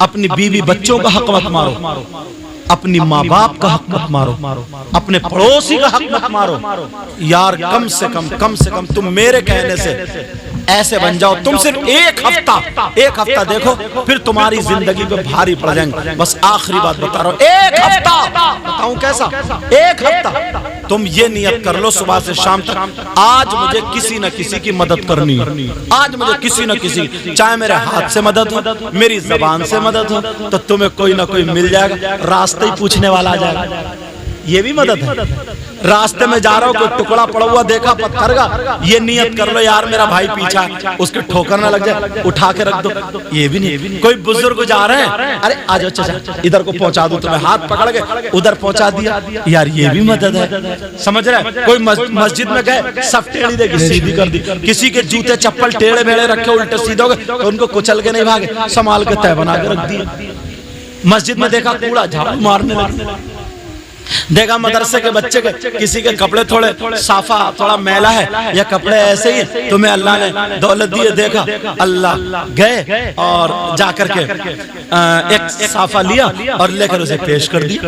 अपनी बीवी बच्चों का हक मत मारो, अपनी माँ बाप का हक मत मारो, अपने पड़ोसी का हक मत मारो। यार कम से कम तुम मेरे कहने से ऐसे बन जाओ, तुम सिर्फ एक हफ्ता देखो, फिर तुम्हारी जिंदगी पे भारी पड़ जाएंगे। बस आखिरी बात बता रहा हूँ, 1 हफ्ता बताऊं कैसा? 1 हफ्ता तुम ये नियत कर लो सुबह से शाम तक, आज मुझे किसी न किसी की मदद करनी है, आज मुझे किसी न किसी, चाहे मेरे हाथ से मदद हो, मेरी जबान से मदद हो, तो तुम्हें कोई ना कोई मिल जाएगा, रास्ते ही पूछने वाला आ जाएगा। ये भी मदद है। रास्ते में जा रहा हो, कोई टुकड़ा पड़ा हुआ देखा पत्थर का, ये नियत कर लो यार मेरा भाई पीछा, उसके ठोकर ना लग जाए, उठा के रख दो। ये भी नहीं। कोई बुजुर्ग जा रहे हैं, अरे आ जाओ चाचा इधर को पहुंचा दो, तुम्हें हाथ पकड़ के उधर पहुंचा दिया, यार ये भी मदद है। समझ रहे? कोई मस्जिद में गए, सब टेढ़ी देखी सीधी कर दी, किसी के जूते चप्पल टेढ़े मेढ़े रखे उल्टे सीधे हो गए तो उनको कुचल के नहीं भागे, संभाल के तय बना के रख दिए। मस्जिद में देखा कूड़ा झाड़ू मारने लगे, देखा मदरसे के बच्चे के किसी के कपड़े थोड़े साफा थोड़ा मैला है या कपड़े ऐसे ही, तुम्हें अल्लाह ने दौलत दी है, देखा अल्लाह गए और जाकर के एक साफा लिया और लेकर उसे पेश कर दी।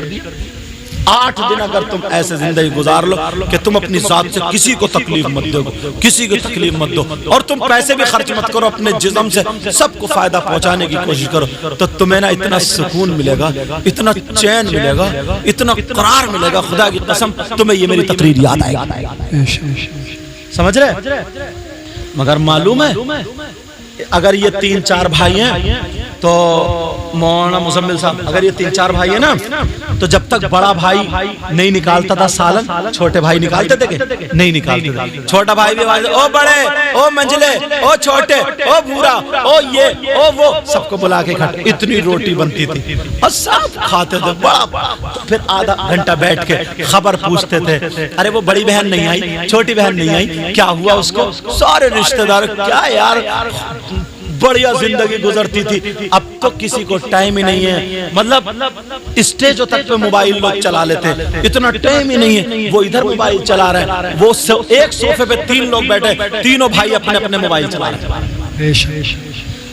8 दिन अगर तुम ऐसे जिंदगी गुजार लो कि तुम अपनी जात से किसी को तकलीफ मत दो, किसी को तकलीफ मत दो, और तुम पैसे भी खर्च मत करो, अपने जिस्म से सबको फायदा पहुंचाने की कोशिश करो, तो तुम्हें ना इतना सुकून मिलेगा, इतना चैन मिलेगा, इतना करार मिलेगा, खुदा की कसम तुम्हें ये मेरी तकरीर याद आएगी। समझ रहे? मगर मालूम है अगर ये 3-4 भाई हैं तो मौलाना मुजम्मिल साहब, अगर ये 3-4 भाई है ना, तो जब तक बड़ा भाई नहीं निकालता था सालन, छोटे भाई निकालते थे कि नहीं निकालते थे। छोटा भाई भी आवाज, ओ बड़े, ओ मंझले, ओ छोटे, ओ भूरा, ओ ये, ओ वो, सबको बुला के खा, इतनी रोटी बनती थी और सब खाते थे बड़ा। तो फिर आधा घंटा बैठ के खबर पूछते थे, अरे वो बड़ी बहन नहीं आई, छोटी बहन नहीं आई, क्या हुआ उसको? सारे रिश्तेदार, क्या यार बढ़िया जिंदगी गुजरती थी। अब तो किसी को टाइम ही नहीं है, मतलब स्टेजों तक पे मोबाइल लोग चला लेते, इतना टाइम ही नहीं है। वो इधर मोबाइल चला रहे हैं, वो एक सोफे पे 3 लोग बैठे, तीनों भाई अपने अपने मोबाइल चला रहे हैं,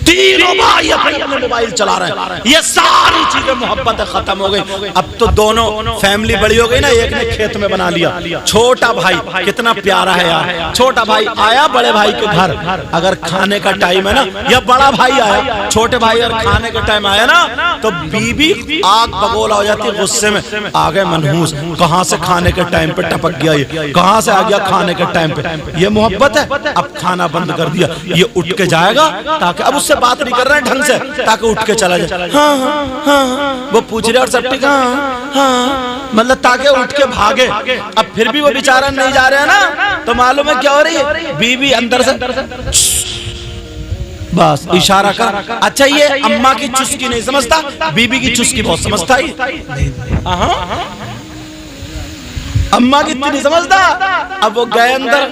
तीनों भाई अपने अपने मोबाइल चला रहे हैं। ये सारी चीजें मोहब्बत खत्म हो गई। अब तो दोनों फैमिली बड़ी हो गई ना, एक ने खेत में बना लिया। छोटा भाई कितना प्यारा है यार, छोटा भाई आया बड़े भाई के घर, अगर खाने का टाइम है ना, या बड़ा भाई आया, छोटे भाई अगर खाने का टाइम आया ना, तो बीबी आग बगोला हो जाती है गुस्से में, आ गए मनहूस, कहां से खाने के टाइम पे टपक गया, ये कहां से आ गया खाने के टाइम पे। ये मोहब्बत है? अब खाना बंद कर दिया, ये उठ के जाएगा ताकि, अब उससे बात नहीं कर रहे हैं ढंग से, ताकि उठ के चला जाए, हाँ हाँ हाँ, वो पूछ रहे और सब ठीक, हाँ हाँ, मतलब ताकि उठ के भागे। अब फिर भी वो बेचारा नहीं जा रहे हैं ना, तो मालूम है क्या हो रही है? बीबी अंदर से बस इशारा कर। अच्छा ये अम्मा की चुस्की नहीं समझता, बीबी की चुस्की बहुत समझता है। अम्मा की इतनी नहीं समझता। अब वो गए अंदर,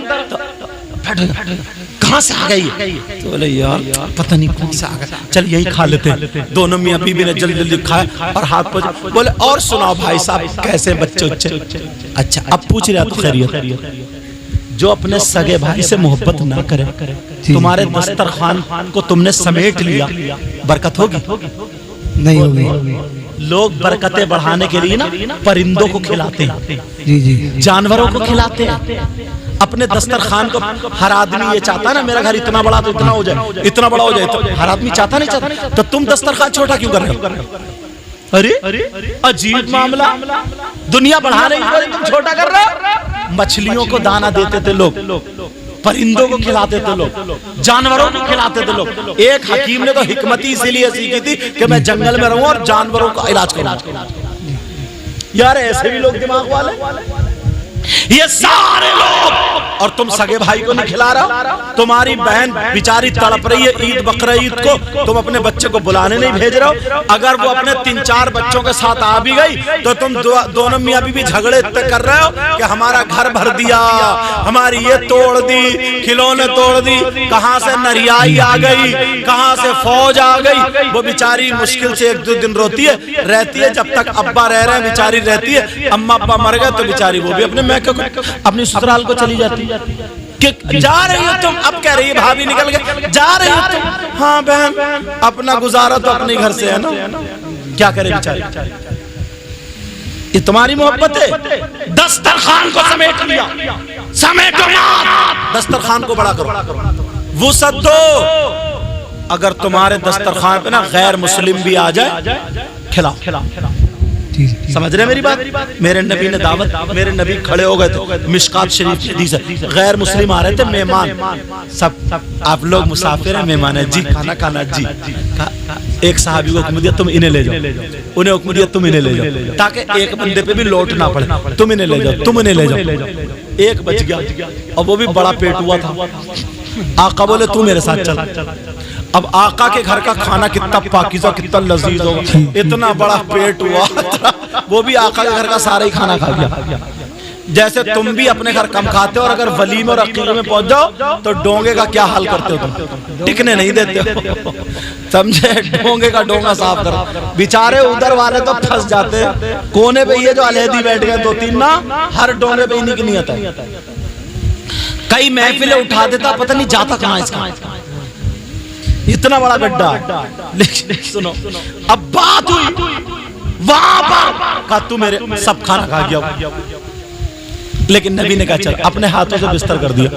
कहां से आ गई? तो बोले यार पता नहीं कौन से आ गया, चल यही खा लेते हैं। दोनों मियां बीबी ने जल्दी जल्दी खाया और हाथ पर बोले, और सुनाओ भाई साहब कैसे बच्चे उच्चे? अच्छा अब पूछ रहा तो खैरियत। जो अपने सगे भाई से मोहब्बत ना करे, तुम्हारे दस्तरखान को तुमने समेट लिया, बरकत होगी? नहीं होगी। लोग बरकतें बढ़ाने के लिए ना परिंदों को खिलाते हैं, जी जी, जानवरों को खिलाते हैं। अपने दस्तरखान को हर आदमी ये चाहता है ना, मेरा घर इतना बड़ा तो इतना हो जाए, इतना बड़ा हो जाए, तो हर आदमी चाहता नहीं चाहता, तो तुम दस्तरखान छोटा क्यों कर रहे हो? अरे अजीब मामला, दुनिया बढ़ाने की वजह तुम छोटा कर रहे हो। मछलियों को दाना देते थे लोग, परिंदों को खिलाते थे लोग, जानवरों को खिलाते थे लोग। एक हकीम ने तो हिकमती इसीलिए सीखी थी कि मैं जंगल में रहूं और जानवरों का इलाज करूं। यार ऐसे भी लोग दिमाग वाले, ये सारे लोग, और तुम सगे भाई को नहीं खिला रहा। तुम्हारी बहन बेचारी तड़प रही है ईद बकरा ईद को, तुम अपने बच्चे को बुलाने नहीं भेज रहे हो। अगर वो अपने 3-4 बच्चों के साथ आ भी गई तो तुम दोनों मियां बीवी झगड़े इतने कर रहे हो कि हमारा घर भर दिया, हमारी ये तोड़ दी, खिलौने तोड़ दी, कहां से नरियाई आ गई, कहां से फौज आ गई। वो बेचारी मुश्किल से 1-2 दिन रोती है, रहती है, जब तक अब्बा रह रहे हैं बेचारी रहती है। अम्मा अब्बा मर गए तो बेचारी वो भी अपने अपनी ससुराल को चली जाती कि जा रही हो तुम, अब कह रही है भाभी निकल गए, जा रही हो तुम। हाँ बहन, अपना गुजारा तो अपने घर से है ना, क्या करे बेचारी। ये तुम्हारी मोहब्बत है? दस्तरखान को समेट लिया, समेटो मत, दस्तरखान को बड़ा करो, वुसअत दो। अगर तुम्हारे दस्तरखान पे ना गैर मुस्लिम भी आ जाए, खिलाओ। समझ रहे मेरी बात? मेरे नबी ने दावत, मेरे नबी खड़े हो गए थे, मिशकात शरीफ की हदीस है, गैर मुस्लिम आ रहे थे, मेहमान, सब आप लोग मुसाफिर हैं, मेहमान है जी, खाना खाना जी। एक साहबी को हुक्म दिया तुम इन्हें ले जाओ, उन्हें हुक्म दिया तुम इन्हें ले जाओ, ताकि एक बंदे पे भी लौटना पड़े, तुम इन्हें ले जाओ, तुम इन्हें ले जाओ। एक बच गया और वो भी बड़ा पेट हुआ था। आका बोले तू मेरे साथ चल। अब आका के घर का खाना कितना पाकीज़ा, कितना लजीज होगा, इतना बड़ा पेट हुआ, वो भी आका के घर का सारा ही खाना खा गया। जैसे तुम भी अपने घर कम खाते हो और अगर वलीमे और अकीक़े में पहुंच जाओ तो डोंगे का क्या हाल करते हो तुम, टिकने नहीं देते हो, समझे? डोंगे का डोंगा साफ करो। बेचारे उधर वाले तो फंस जाते हैं कोने पे, ये जो अलहदी बैठ गए 2-3 ना, हर डोंगे पे इन्हीं की नियत है। कई महफिलें उठा देता, पता नहीं जाता कहाँ इसका, इतना बड़ा गड्ढा। लेकिन सुनो, अब बात हुई वहां पर कहा तू मेरे सब खाना खा गया। लेकिन नबी ने कहा चल, अपने हाथों से बिस्तर कर दिया।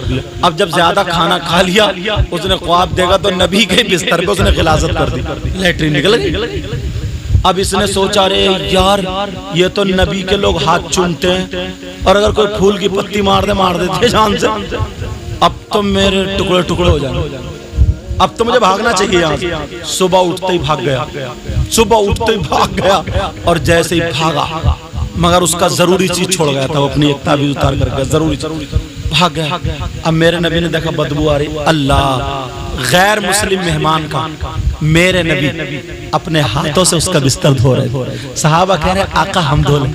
अब जब ज्यादा खाना खा लिया, उसने ख्वाब देखा तो नबी के बिस्तर पे उसने गिलाजत कर दी, लेटरिन निकल गई। अब इसने सोचा रे यार ये तो नबी के लोग हाथ चूमते हैं, और अगर कोई फूल की पत्ती मार देते जान से, अब तो मेरे टुकड़े टुकड़े हो जाएंगे, अब तो मुझे भागना चाहिए यहाँ से। सुबह उठते ही भाग गया, सुबह उठते ही भाग गया, और जैसे ही भागा मगर उसका जरूरी चीज छोड़ गया था, वो अपनी एक ताबीज उतार करके जरूरी भाग गया। अब मेरे नबी ने देखा बदबू आ रही, अल्लाह गैर मुस्लिम मेहमान का मेरे नबी अपने हाथों से उसका बिस्तर धो रहे। सहाबा कह रहे आका हम धो लें।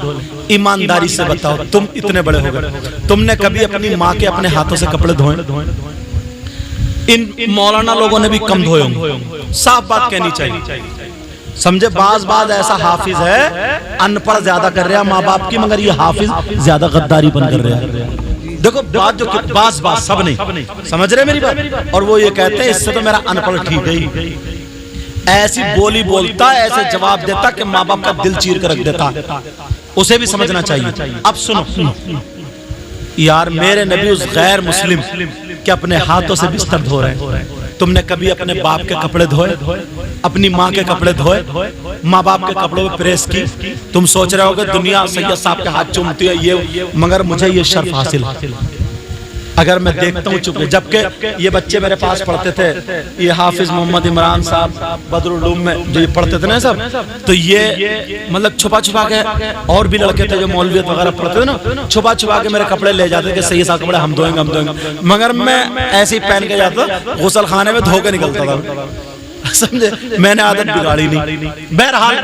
ईमानदारी से बताओ, तुम इतने बड़े हो गए, तुमने कभी अपनी माँ के अपने हाथों से कपड़े धोए? इन मौलाना लोगों ने भी कम धोए होंगे, साफ बात कहनी चाहिए, समझे। बाज ऐसा हाफिज है, अनपढ़ ज्यादा कर रहा माँ बाप की, मगर ये हाफिज ज्यादा गद्दारीपन कर रहा है। देखो बात जो बात सब नहीं समझ रहे मेरी बात, और वो ये कहते हैं इससे तो मेरा अनपढ़ ठीक है। ऐसी बोली बोलता, ऐसे जवाब देता कि माँ बाप का दिल चीर कर रख देता, उसे भी समझना चाहिए। अब सुनो यार, मेरे नबी उस गैर मुस्लिम के अपने हाथों से बिस्तर धो रहे हैं। तुमने कभी अपने बाप के कपड़े धोए? अपनी माँ के कपड़े धोए? माँ बाप के कपड़ों पे प्रेस की? तुम सोच रहे हो कि दुनिया सैयद साहब के हाथ चूमती है ये, मगर मुझे ये शर्फ हासिल है अगर मैं देखता हूँ चुके। जबकि ये बच्चे मेरे पास पढ़ते थे, ये हाफिज मोहम्मद इमरान साहब बदरुल उलूम में जो ये पढ़ते थे ना सब, तो ये मतलब छुपा छुपा के, और भी लड़के थे जो मौलवियत वगैरह पढ़ते थे ना, छुपा छुपा के मेरे कपड़े ले जाते कि सही साहब कपड़े हम धोएंगे, मगर मैं ऐसे ही पहन के जाता, गुसल खाने में धो के निकलता था, समझे। मैंने आदत बिगाड़ी नहीं। बहरहाल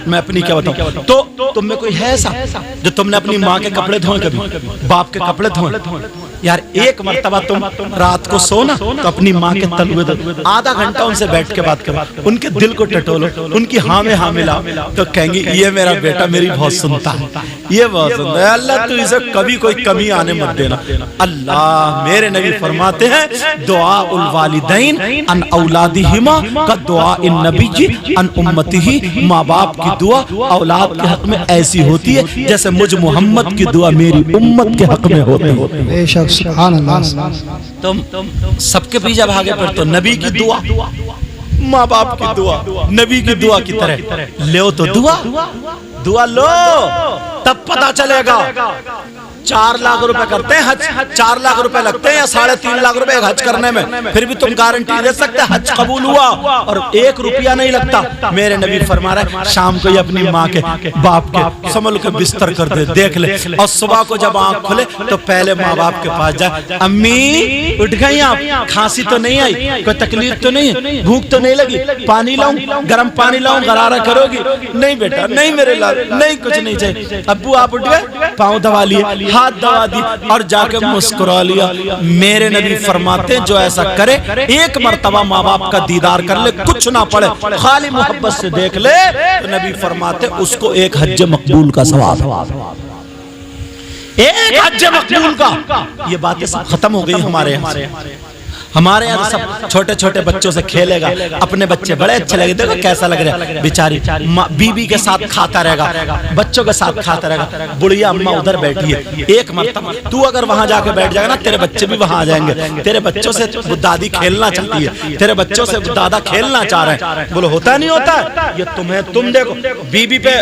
मैं अपनी क्या बताऊं, तो तुम में कोई है ऐसा जो तुमने अपनी माँ के कपड़े धोए, कभी बाप के कपड़े धोए? यार एक मर्तबा तुम रात को सो ना, तो अपनी माँ के तलवे दो, आधा घंटा उनसे बैठ के बात करो, उनके दिल को टटोलो, उनकी हाँ में हाँ मिलाओ, तो कहेंगे ये मेरा बेटा मेरी बहुत सुनता है, ये बहुत सुनता है। अल्लाह तू इसे कभी कोई कमी आने मत देना। अल्लाह मेरे नबी फरमाते हैं, दुआ उल वालिदैन अन औलादिहिमा का दुआ इन नबी जी अन उम्मतिही, माँ बाप की दुआ औलाद के हक में ऐसी होती है जैसे मुझ मोहम्मद की दुआ मेरी उम्मत के हक में होती है। सुभान अल्लाह। तुम सबके पीछे भागे पर तो नबी की दुआ, माँ बाप की दुआ, नबी की दुआ की तरह लो, तो दुआ लो, तब पता चलेगा। 4 लाख रुपए करते हैं हज, 4 लाख रुपए लगते हैं या 3.5 लाख रुपए हज करने में, फिर भी तुम गारंटी दे सकते हज कबूल हुआ, और 1 रुपया नहीं लगता। मेरे नबी फरमा रहे हैं, शाम को ये अपनी माँ के बाप के संभल के बिस्तर कर दे, देख ले, और सुबह को जब आंख खुले तो पहले माँ बाप के पास जाए, अम्मी उठ गई आप, खांसी तो नहीं आई, कोई तकलीफ तो नहीं है, भूख तो नहीं लगी, पानी लाऊं, गर्म पानी लाऊं, गरारा करोगी? नहीं बेटा नहीं, मेरे लाल नहीं, कुछ नहीं चाहिए। अब्बू आप उठ गए, पाँव दबा लिए, हाथ दबा दी, और जाके मुस्कुरा लिया। मेरे नबी फरमाते जो ऐसा करे, एक मर्तबा माँ बाप का दीदार कर ले, कुछ ना पड़े, खाली मोहब्बत से देख ले, तो नबी फरमाते उसको एक हज मकबूल का सवाब, एक हज मकबूल का। ये बातें सब खत्म हो गई हमारे यहाँ सब छोटे छोटे बच्चों से खेलेगा, अपने बच्चे बड़े अच्छे लगे, देखो कैसा लग रहा है, बेचारी बीबी के साथ खाता रहेगा, बच्चों के साथ खाता रहेगा, बुढ़िया अम्मा उधर बैठी है। एक मर्तबा तू अगर वहां जाके बैठ जाएगा ना, तेरे बच्चे भी वहां आ जाएंगे, तेरे बच्चों से दादी खेलना चाहती है, तेरे बच्चों से दादा खेलना चाह रहे हैं। बोलो होता नहीं होता? ये तुम देखो, बीबी पे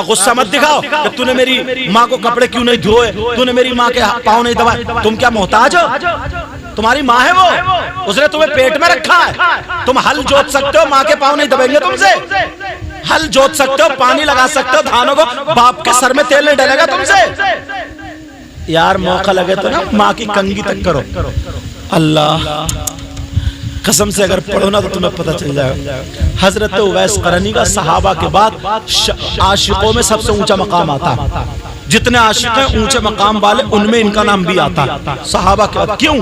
गुस्सा मत दिखाओ कि तूने मेरी माँ को कपड़े क्यों नहीं धोए, तूने मेरी माँ के पाँव नहीं दबाए। तुम क्या मोहताज हो? तुम्हारी माँ है वो, उसने तुम्हें पेट में रखा है। तुम हल जोत सकते हो, माँ के पाँव नहीं दबेंगे तुमसे। हल जोत सकते हो, पानी लगा सकते हो धानों को, बाप के सर में तेल नहीं डलेगा तुमसे। यार मौका लगे तो ना माँ की कंघी तक करो। अल्लाह कसम से अगर पढ़ो ना तो तुम्हें पता चल जाएगा। हजरत उवैस करनी का सहाबा के बाद आशिकों में सबसे ऊंचा मकाम आता है। जितने आशिक हैं ऊंचे मकाम वाले, उनमें इनका नाम भी आता है सहाबा के बाद। क्यों?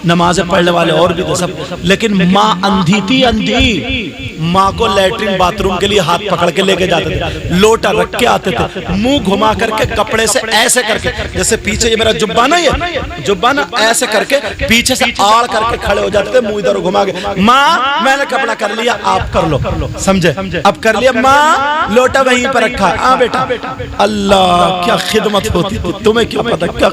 नमाजें पढ़ने वाले और भी थे सब, लेकिन माँ अंधी थी, अंधी। माँ को लैट्रिन बाथरूम के लिए हाथ पकड़ के लेके जाते थे, लोटा रख के आते थे, मुंह घुमा करके कपड़े से ऐसे करके, जैसे पीछे ये मेरा जुब्बा ना, ये जुब्बा ना, ऐसे करके पीछे से आड़ करके खड़े हो जाते थे, मुंह इधर घुमा के। माँ मैंने कपड़ा कर लिया, आप कर लो, समझे? अब कर लिया, माँ लोटा वहीं पर रखा है, हाँ बेटा। अल्लाह क्या खिदमत होती थी, तुम्हें क्या पता क्या।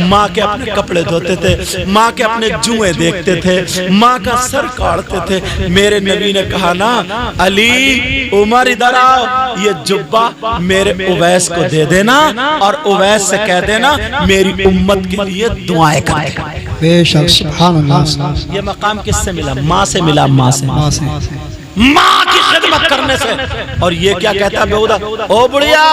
माँ के अपने कपड़े धोते थे, माँ के अपने जुए देखते थे, माँ का सर काटते थे। मेरे नबी ने कहा ना, अली उमर इधर आओ, ये जुब्बा मेरे उवैस को दे देना और उवैस से कह देना मेरी उम्मत के लिए दुआएं करे। बेशक सुभान अल्लाह। ये मकाम किससे मिला? माँ से मिला, माँ से, माँ की खिदमत करने से। और ये क्या कहता बेहुदा, ओ बुढ़िया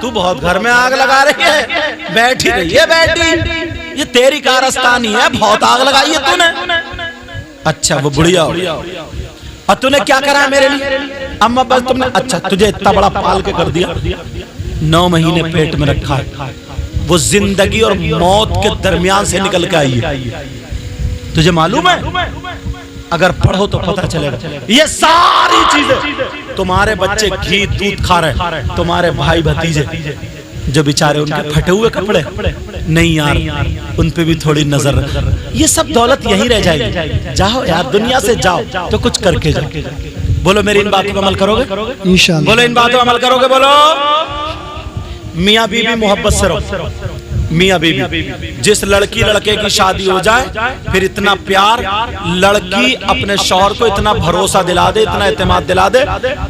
तू बहुत घर में आग लगा रही है, बैठी रही है, बैठी, ये तेरी कारस्तानी है, बहुत आग लगाई है तूने। अच्छा वो बुढ़िया, और तूने क्या करा मेरे लिए? अम्मा बस तुमने, अच्छा तुझे इतना बड़ा पाल के कर दिया, 9 महीने पेट में रखा है, वो जिंदगी और मौत के दरमियान से निकल के आई है, तुझे मालूम है? अगर पढ़ो तो पता चलेगा। ये सारी चीजें, तुम्हारे बच्चे घी दूध खा रहे, तुम्हारे भाई भतीजे जो बेचारे उनके फटे हुए कपड़े, नहीं यार उन पे भी थोड़ी नजर रख। ये सब दौलत यहीं रह जाएगी। जाओ यार दुनिया से जाओ तो कुछ करके जाओ। बोलो मेरी इन बातों पर अमल करोगे इंशाअल्लाह? बोलो इन बातों पर अमल करोगे? बोलो। मियाँ बीवी मोहब्बत से रहो। मियाँ बीवी, जिस लड़की लड़के की शादी हो जाए फिर इतना प्यार, लड़की अपने शौहर को इतना भरोसा दिला दे, इतना एतमाद दिला दे,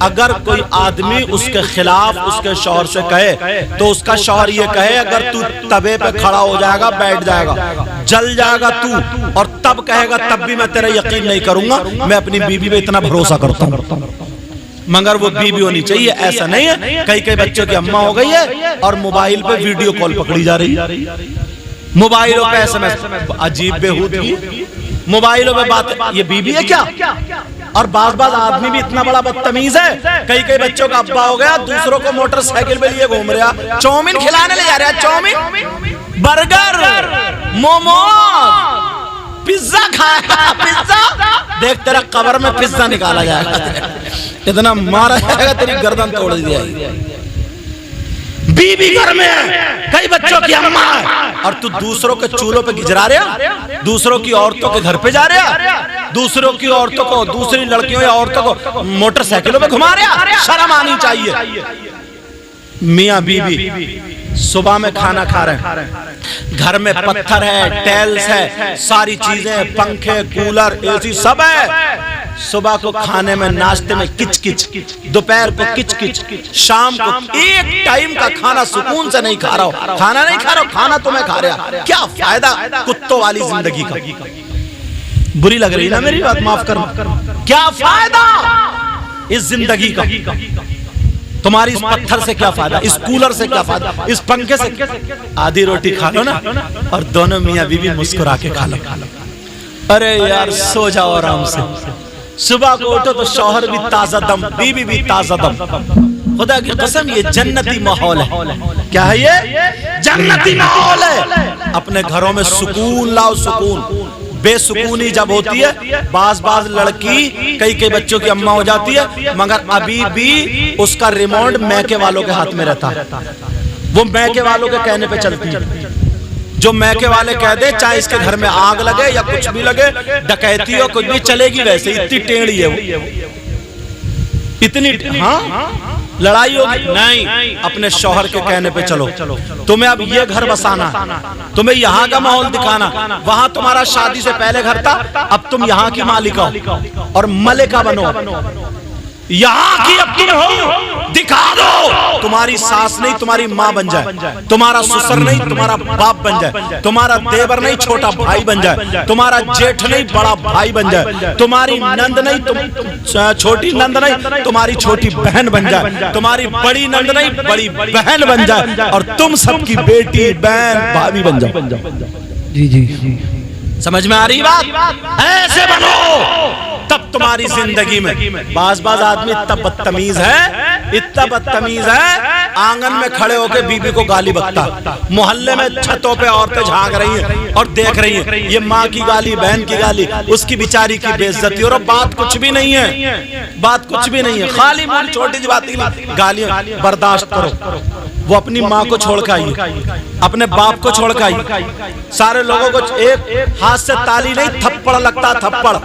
अगर कोई आदमी उसके खिलाफ उसके शौहर से कहे तो उसका शौहर ये कहे, अगर तू तवे पे खड़ा हो जाएगा, बैठ जाएगा, जल जाएगा तू, और तब कहेगा तब भी मैं तेरा यकीन नहीं करूंगा, मैं अपनी बीवी पे इतना भरोसा करता हूँ। मगर वो बीवी होनी चाहिए, ऐसा नहीं है कई कई बच्चों की अम्मा हो गई है और मोबाइल पे वीडियो कॉल पकड़ी जा रही है, मोबाइलों पे SMS, अजीब बेहूदगी, मोबाइलों पे बात। ये बीवी है क्या? और बाज आदमी भी इतना बड़ा बदतमीज है, कई कई बच्चों का अब्बा हो गया, दूसरों को मोटरसाइकिल पे लिए घूम रहा, चाउमीन खिलाने ले जा रहा है, चाउमीन, बर्गर, मोमोज, पिज्जा खाएगा, पिज्जा देख तेरा कब्र में पिज्जा निकाला जाएगा, इतना मारा जाएगा तेरी गर्दन तोड़ दी जाएगी। बीबी घर में है, कई बच्चों की अम्मा है, और तू दूसरों के चूल्हों पे गिजरा रहा, दूसरों की औरतों के घर पे जा रहा, दूसरों की औरतों को, दूसरी लड़कियों या औरतों को मोटरसाइकिलों पे घुमा रहा। शर्म आनी चाहिए। मियाँ बीवी सुबह में खाना खा रहे हैं, घर में पत्थर है, टाइल्स है, सारी चीजें, पंखे, कूलर, एसी सब है। सुबह को खाने में, नाश्ते में किच किच, दोपहर को किच किच, शाम को एक टाइम का खाना सुकून से नहीं खा रहा हो, खाना नहीं खा रहा हो, खाना तुम्हें खा रहा। क्या फायदा कुत्तों वाली जिंदगी का? बुरी लग रही ना मेरी बात, माफ करो। क्या फायदा इस जिंदगी का? तुम्हारी इस पत्थर से क्या फायदा, इस कूलर से क्या फायदा, इस पंखे से? आधी रोटी खा लो ना और दोनों मियाँ बीवी मुस्कुरा के खा लो। अरे यार सो जाओ आराम से, सुबह को उठो तो शौहर भी ताजा दम, बीवी भी ताजा दम। खुदा की कसम ये जन्नती माहौल है। क्या है ये? जन्नती माहौल है। अपने घरों में सुकून लाओ, सुकून। बेसुकूनी जब होती है, बाज लड़की कई कई बच्चों की अम्मा हो जाती है, मगर अभी भी उसका रिमोट मैके वालों के हाथ में रहता है, वो मैके वालों के कहने पे चलती है। जो मैके वाले कह दे, चाहे इसके घर में आग लगे या कुछ भी लगे, डकैती हो कुछ भी, चलेगी वैसे। इतनी टेढ़ी है वो, इतनी, हाँ लड़ाई होगी नहीं, अपने शौहर के कहने पे चलो। तुम्हें अब ये घर बसाना, तुम्हें यहाँ का माहौल दिखाना, वहां तुम्हारा शादी से पहले घर था, अब तुम यहाँ की मालिका हो और मलिका बनो, यहाँ की अब तुम हो, दिखा दो। तुम्हारी सास नहीं तुम्हारी माँ बन जाए, तुम्हारा ससुर नहीं तुम्हारा बाप बन जाए, तुम्हारा देवर नहीं छोटा भाई बन जाए, तुम्हारा जेठ नहीं बड़ा भाई बन जाए, तुम्हारी नंद नहीं तुम छोटी नंद नहीं तुम्हारी छोटी बहन बन जाए, तुम्हारी बड़ी नंद नहीं बड़ी बहन बन जाए, और तुम सबकी बेटी बहन भाभी बन जाओ। जी जी, समझ में आ रही बात? ऐसे बनो तब तुम्हारी जिंदगी में। बाज आदमी इतना बदतमीज है, इतना बदतमीज है आंगन में खड़े होकर बीबी को गाली बकता, मोहल्ले में छतों पे औरतें झांक रही हैं और देख रही हैं, ये माँ की गाली, बहन की गाली, उसकी बेचारी की बेइज्जती। और बात कुछ भी नहीं है, बात कुछ भी नहीं है, खाली मूल छोटी सी बात की गालियां बर्दाश्त करो। वो अपनी माँ को छोड़ के आई, अपने बाप को छोड़ के आई, सारे लोगों को एक हाथ से ताली नहीं थप्पड़ लगता, थप्पड़।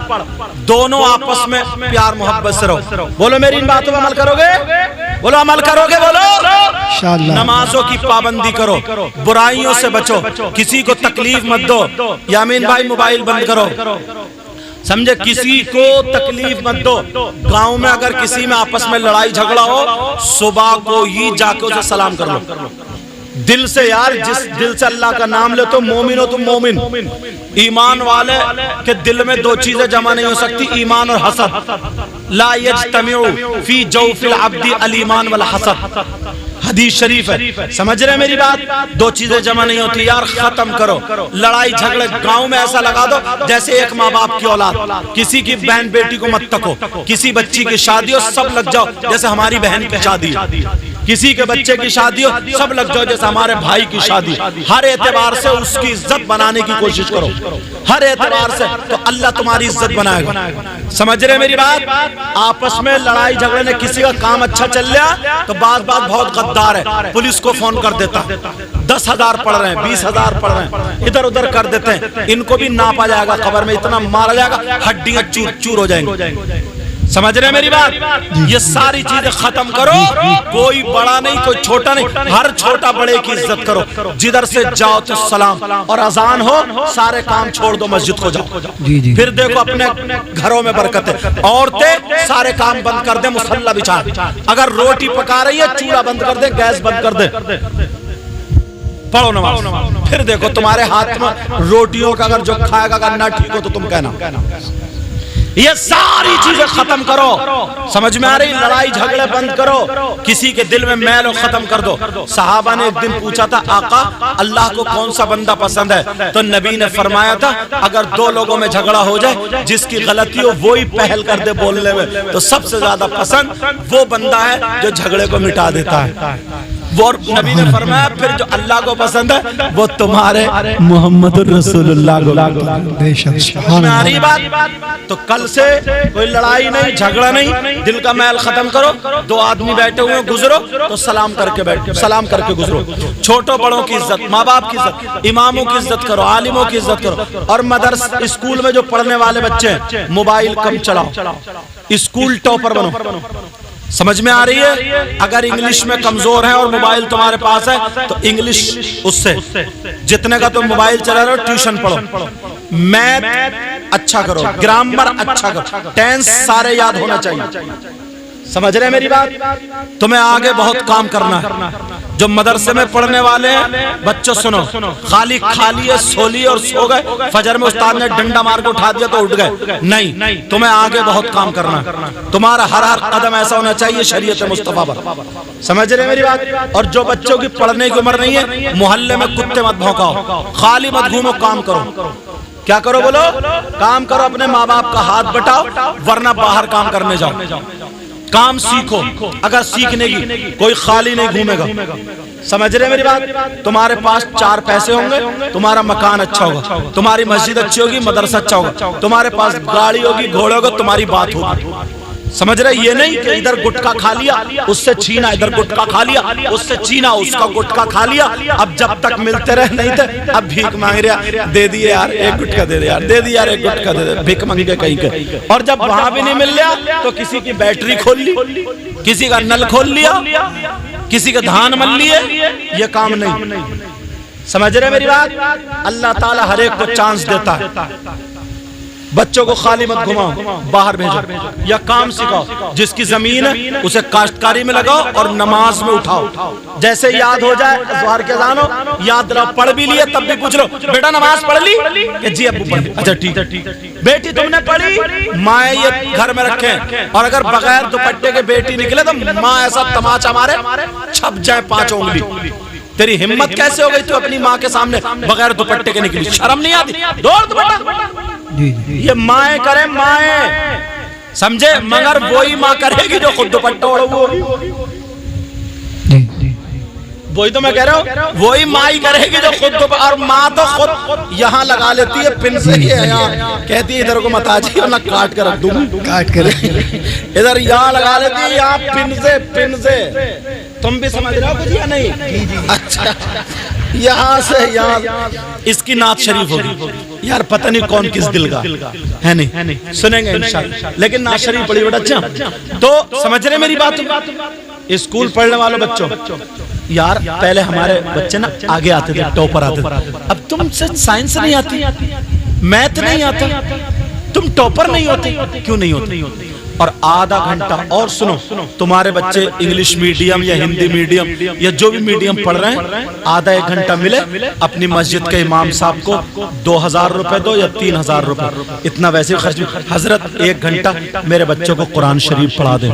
दोनों आपस में प्यार मोहब्बत से रहो। बोलो मेरी इन बातों में अमल करोगे? बोलो अमल करोगे? बोलो नमाजों की पाबंदी करो, बुराइयों से बचो, किसी को तकलीफ मत दो। यामीन भाई मोबाइल बंद करो, समझे, किसी को तकलीफ मत दो। गांव में अगर किसी में आपस में लड़ाई झगड़ा हो, सुबह को ही जाके उसे सलाम कर लो दिल से। यार जिस दिल से अल्लाह का नाम ले तो मोमिन हो तुम, मोमिन। ईमान वाले के दिल में दो चीजें जमा नहीं हो सकती, ईमान और हसद। ला यज्तमिउ फी जौफिल अब्दी अल ईमान वल हसद, हदीस शरीफ है। समझ रहे मेरी बात? दो चीजें जमा नहीं होती। यार खत्म करो लड़ाई झगड़े। गांव में ऐसा लगा दो जैसे एक माँ बाप की औलाद, किसी की बहन बेटी को मत तको, किसी बच्ची की शादी हो सब लग जाओ जैसे हमारी बहन की शादी, किसी के बच्चे की शादी हो सब लग जाओ जैसे हमारे भाई की शादी। हर एतबार से उसकी इज्जत बनाने की कोशिश करो, हर एतबार से, तो अल्लाह तुम्हारी इज्जत बनाएगा। समझ रहे मेरी बात? आपस में लड़ाई झगड़े ने किसी का काम अच्छा चल गया तो बात बहुत गद्दार है, पुलिस को फोन कर देता, 10,000 पढ़ रहे हैं, 20,000 पढ़ रहे हैं, इधर उधर कर देते हैं। इनको भी नापा जाएगा, कब्र में इतना मारा जाएगा, हड्डियां चूर चूर हो जाएंगी। समझ रहे मेरी बात? ये सारी चीजें खत्म करो। कोई बड़ा नहीं, कोई छोटा नहीं, हर छोटा बड़े की इज्जत करो। जिधर से जाओ तो सलाम, और अजान हो सारे काम छोड़ दो, मस्जिद को जाओ। फिर देखो अपने घरों में बरकत है। औरतें सारे काम बंद कर दे, मुसल्ला बिछा, अगर रोटी पका रही है चूल्हा बंद कर दे, गैस बंद कर दे, पढ़ो नमाज। फिर देखो तुम्हारे हाथ में रोटियों का अगर जो खाएगा अगर ना ठीक हो तो तुम कहना। ये सारी चीजें खत्म करो। समझ में आ रही? लड़ाई झगड़े बंद करो, किसी के दिल में मैल खत्म कर दो। सहाबा ने एक दिन पूछा था, आका अल्लाह को कौन सा बंदा पसंद है? तो नबी ने फरमाया था, अगर दो लोगों में झगड़ा हो जाए, जिसकी गलती हो वो ही पहल कर दे बोलने में, तो सबसे ज्यादा पसंद वो बंदा है जो झगड़े को मिटा देता है। वो नबी ने फरमाया फिर जो अल्लाह को पसंद है वो तुम्हारे मोहम्मद रसूलुल्लाह को। हमारी बात तो कल से कोई लड़ाई नहीं, झगड़ा नहीं, दिल का मैल खत्म करो। दो आदमी बैठे हुए गुजरो तो सलाम करके बैठो, सलाम करके गुजरो। छोटों बड़ों की इज्जत, माँ बाप की इज्जत, इमामों की इज्जत करो, आलिमों की इज्जत करो। और मदरसा स्कूल में जो पढ़ने वाले बच्चे हैं, मोबाइल कम चलाओ, स्कूल टॉपर बनो। समझ में आ रही है? अगर इंग्लिश में कमजोर है और मोबाइल तुम्हारे पास है तो इंग्लिश उससे जितने का तुम मोबाइल चला रहे हो ट्यूशन पढ़ो, मैथ अच्छा करो, ग्रामर अच्छा करो, टेंस सारे याद होना चाहिए। समझ रहे मेरी बात? तुम्हें आगे बहुत काम करना है। जो मदरसे में पढ़ने वाले हैं बच्चों सुनो, खाली खा लिए, सो लिए और सो गए, फजर में उस्ताद ने डंडा मार के उठा दिया तो उठ गए, नहीं, तुम्हें आगे बहुत काम करना है। तुम्हारा हर कदम ऐसा होना चाहिए शरीयत मुस्तफा पर। समझ रहे मेरी बात? और जो बच्चों की पढ़ने की उम्र नहीं है, मोहल्ले में कुत्ते मत भौंकाओ, खाली मत घूमो, काम करो। क्या करो बोलो? काम करो, अपने माँ बाप का हाथ बटाओ, वरना बाहर काम करने जाओ, काम सीखो। अगर सीखने की कोई खाली नहीं घूमेगा। समझ रहे मेरी बात? तुम्हारे पास 4 पैसे होंगे, तुम्हारा मकान अच्छा होगा, तुम्हारी मस्जिद अच्छी होगी, मदरसा अच्छा होगा, तुम्हारे पास गाड़ी होगी, घोड़े होगा, तुम्हारी बात होगी। समझ रहे? ये नहीं कि इधर गुटखा खा लिया उससे छीना, इधर गुटखा खा लिया उससे छीना, उसका गुटखा खा लिया। अब जब तक मिलते रहे नहीं थे, अब भीख मांग रहा, दे दिए यार एक गुटखा दे दे यार, दे दी यार एक गुटखा दे दे, भीख मांगे कहीं के। और जब वहां भी नहीं मिल रहा तो किसी की बैटरी खोल ली, किसी का नल खोल लिया, किसी के धान मल लिए। ये काम नहीं। समझ रहे मेरी बात? अल्लाह ताला हर एक को चांस देता है। बच्चों को खाली मत घुमाओ, बाहर भेजो या काम सिखाओ। जिसकी जमीन है उसे काश्तकारी में लगाओ और नमाज में उठाओ। जैसे याद हो जाए ज़ोहर के अज़ान हो, याद दिलाओ, पढ़ भी लिए तब भी पूछ लो, बेटा नमाज पढ़ ली? कि जी अब्बू पढ़ ली। अच्छा ठीक है। बेटी तुमने पढ़ी? माए ये घर में रखे, और अगर बगैर दुपट्टे के बेटी निकले तो माँ ऐसा तमाचा मारे छप जाए 5 उंगली। तेरी हिम्मत कैसे हो गई तू अपनी माँ के सामने बगैर दुपट्टे के निकली? शर्म नहीं आती? दौड़ दुपट्टा। ये माए करे माए, समझे? मगर वही माँ करेगी जो खुद दुपट्टा ओढ़ी। वही तो मैं कह रहा हूँ, वही माई करेगी जो खुद तो, और माँ तो खुद यहाँ लगा लेती है पिन से, ये यहाँ कहती है इधर को मत आ जाइए वरना काट कर रख दूंगी, काट कर इधर यहाँ लगा लेती है, यहाँ पिन से। तुम भी समझ रहे हो कुछ या नहीं? अच्छा, यहाँ से यहाँ इसकी नात शरीफ होगी यार, पता नहीं कौन किस दिल का है, नहीं सुनेंगे इंशाल्लाह, लेकिन नात शरीफ पड़ी बेटा। अच्छा तो समझ रहे मेरी बात? स्कूल पढ़ने वालों बच्चों, यार पहले हमारे बच्चे ना आगे आते थे, टॉपर आते थे। अब तुमसे साइंस नहीं आती, मैथ नहीं आता, तुम टॉपर नहीं होते, क्यों नहीं होते? और आधा घंटा और सुनो, तुम्हारे बच्चे इंग्लिश मीडियम या हिंदी मीडियम या जो भी मीडियम पढ़ रहे हैं, आधा 1 घंटा मिले अपनी मस्जिद के इमाम साहब को 2000 रुपए दो या 3000 रुपए, इतना वैसे खर्च। हजरत 1 घंटा मेरे बच्चों को कुरान शरीफ पढ़ा दे,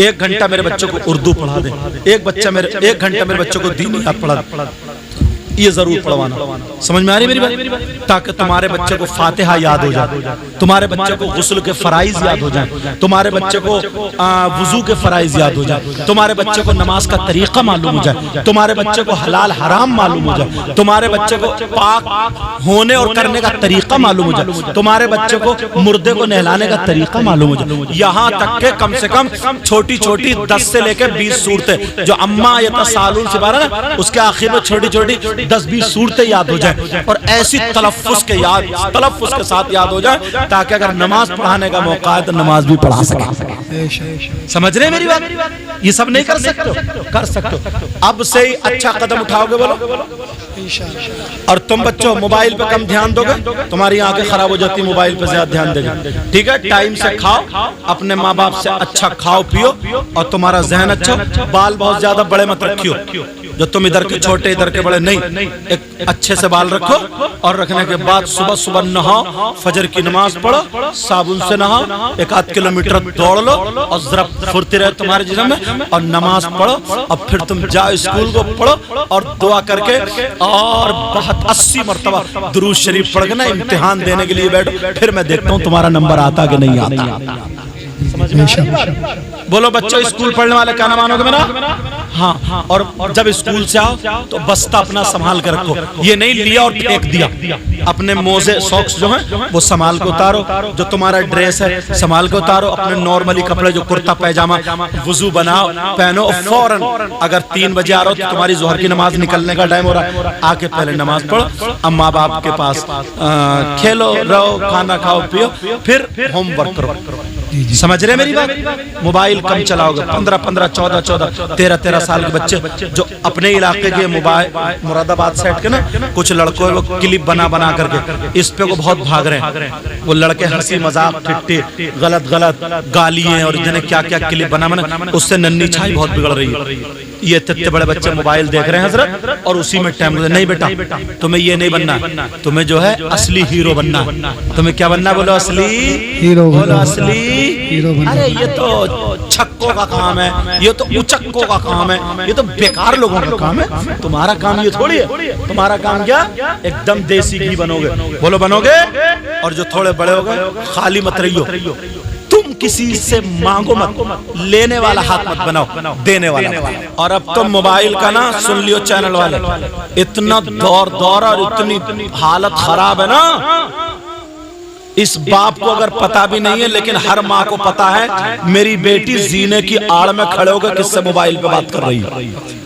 1 घंटा मेरे बच्चों को उर्दू पढ़ा दे, 1 घंटा मेरे बच्चों को दीनियात पढ़ा दे, ये जरूर पढ़वाना। समझ में आ रही मेरी बात? ताकि तुम्हारे बच्चे को फातिहा याद हो जाए, तुम्हारे बच्चे को गुस्ल के फराइज याद हो जाए, तुम्हारे बच्चे को वुजू के फराइज याद हो जाए, तुम्हारे बच्चे को नमाज का तरीका मालूम हो जाए, तुम्हारे बच्चे को हलाल हराम मालूम हो जाए, तुम्हारे बच्चे को पाक होने और करने का तरीका मालूम हो जाए, तुम्हारे बच्चे को मुर्दे को नहलाने का तरीका मालूम हो जाए। यहाँ तक के कम से कम छोटी छोटी 10 से लेकर 20 सूरतें जो अम्मा यतसालून से बारह ना, उसके आखिर में छोटी छोटी 10-20 सूरतें याद हो जाए, और ऐसी तलफ्फुज़ के साथ याद हो जाए ताकि अगर नमाज पढ़ाने का मौका है तो नमाज भी पढ़ा सके। समझ रहे मेरी बात? ये सब नहीं कर सकते हो? कर सकते हो। अब से ही अच्छा कदम उठाओगे बोलो। और तुम बच्चों मोबाइल पे कम ध्यान दोगे, तुम्हारी आंखें खराब हो जाती, मोबाइल पे ज्यादा ध्यान देगे। ठीक है, टाइम से खाओ, अपने माँ बाप से अच्छा खाओ पियो, और तुम्हारा जहन अच्छा। बाल बहुत ज्यादा बड़े मत रखियो, जो तुम इधर के छोटे इधर के बड़े नहीं, एक अच्छे से बाल रखो, और रखने के बाद सुबह सुबह नहाओ, फजर की नमाज पढ़ो, साबुन से नहाओ, 1-8 किलोमीटर दौड़ लो, और जरा फुर्ती रहे तुम्हारे जिस्म में, और नमाज पढ़ो, और फिर तुम जाओ स्कूल को पढ़ो, और दुआ करके और 80 मरतबा दुरूद शरीफ पढ़ के ना इम्तिहान देने के लिए बैठो, फिर मैं देखता हूँ तुम्हारा नंबर आता कि नहीं आता। बोलो बच्चों, स्कूल पढ़ने वाले क्या ना मानोगे मेरा? हाँ, और जब स्कूल से आओ तो बस्ता अपना संभाल कर रखो, ये नहीं लिया और फेंक दिया। अपने मोजे सॉक्स जो हैं वो संभाल के उतारो, जो तुम्हारा ड्रेस है संभाल के उतारो, अपने नॉर्मली कपड़े जो कुर्ता पैजामा वुजू बनाओ पहनो, और फौरन अगर 3 बजे आ रहा हो तो तुम्हारी जोहर की नमाज निकलने का टाइम हो रहा है, आके पहले नमाज पढ़ो, अब माँ बाप के पास खेलो रहो, खाना खाओ पियो, फिर होमवर्क करो। समझ रहे मेरी बात? मोबाइल कम चलाओगे। 15-15, 14-14, 13-13 साल के बच्चे जो अपने इलाके के मोबाइल मुरादाबाद साइड के ना कुछ लड़कों वो क्लिप बना करके इस पे को बहुत भाग रहे हैं। वो लड़के हंसी मजाक ठिट्ठी गलत गालियां और जिन्हें क्या क्या क्लिप बना, उससे नन्ही छाई बहुत बिगड़ रही है। ये इतने बड़े बच्चे मोबाइल देख रहे हैं हजरत, और उसी में टाइम नहीं बेटा तुम्हें ये नहीं बनना, तुम्हें जो है असली हीरो बनना। तुम्हें क्या बनना? बोलो असली हीरो, बोलो असली हीरो। अरे ये तो छक्कों का काम है, ये तो उचक्कों का काम है, ये तो बेकार लोगों का काम है। तुम्हारा काम ये थोड़ी है, तुम्हारा काम क्या? एकदम देसी घी बनोगे। बोलो बनोगे। और जो थोड़े बड़े हो गए खाली मत रहियो, तुम किसी से मांगो मत, लेने वाला हाथ मत बनाओ, देने वाला। और अब तो मोबाइल का ना सुन लियो चैनल वाले, इतना दौर और इतनी हालत खराब है ना, इस बाप को अगर पता भी नहीं है लेकिन हर माँ को पता है मेरी बेटी जीने की आड़ में खड़े होकर किससे मोबाइल पे बात कर रही है।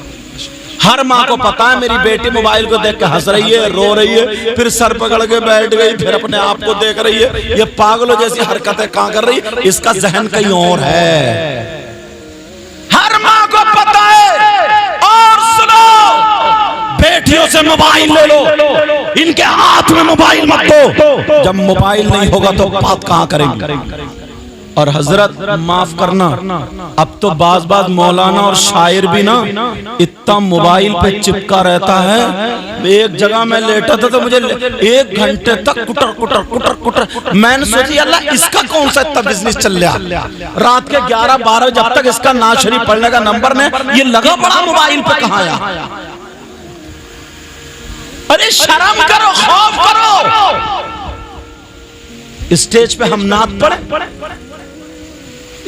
हर माँ को पता है मेरी बेटी मोबाइल को देख के हंस रही है, रो रही है, फिर सर पकड़ के बैठ गई, फिर अपने आप को देख रही है, ये पागलों जैसी हरकतें कहाँ कर रही है, इसका जहन कहीं और है। हर माँ को पता है। और सुनो, बेटियों से मोबाइल ले लो, इनके हाथ में मोबाइल मत दो। जब मोबाइल नहीं होगा तो बात कहाँ करेंगे? और हजरत माफ करना, अब तो बाज मौलाना और शायर भी ना इतना मोबाइल पे चिपका रहता है। एक जगह मैं लेटा था तो मुझे 1 घंटे तक कुटर मैंने सोची अल्लाह इसका कौन सा इतना बिजनेस चल रहा। रात के 11-12 जब तक इसका नाज शरीफ पढ़ने का नंबर नहीं, ये लगा बड़ा मोबाइल पे कहाँ आया। अरे शर्म करो, खौफ करो। स्टेज पे हम नात पढ़े,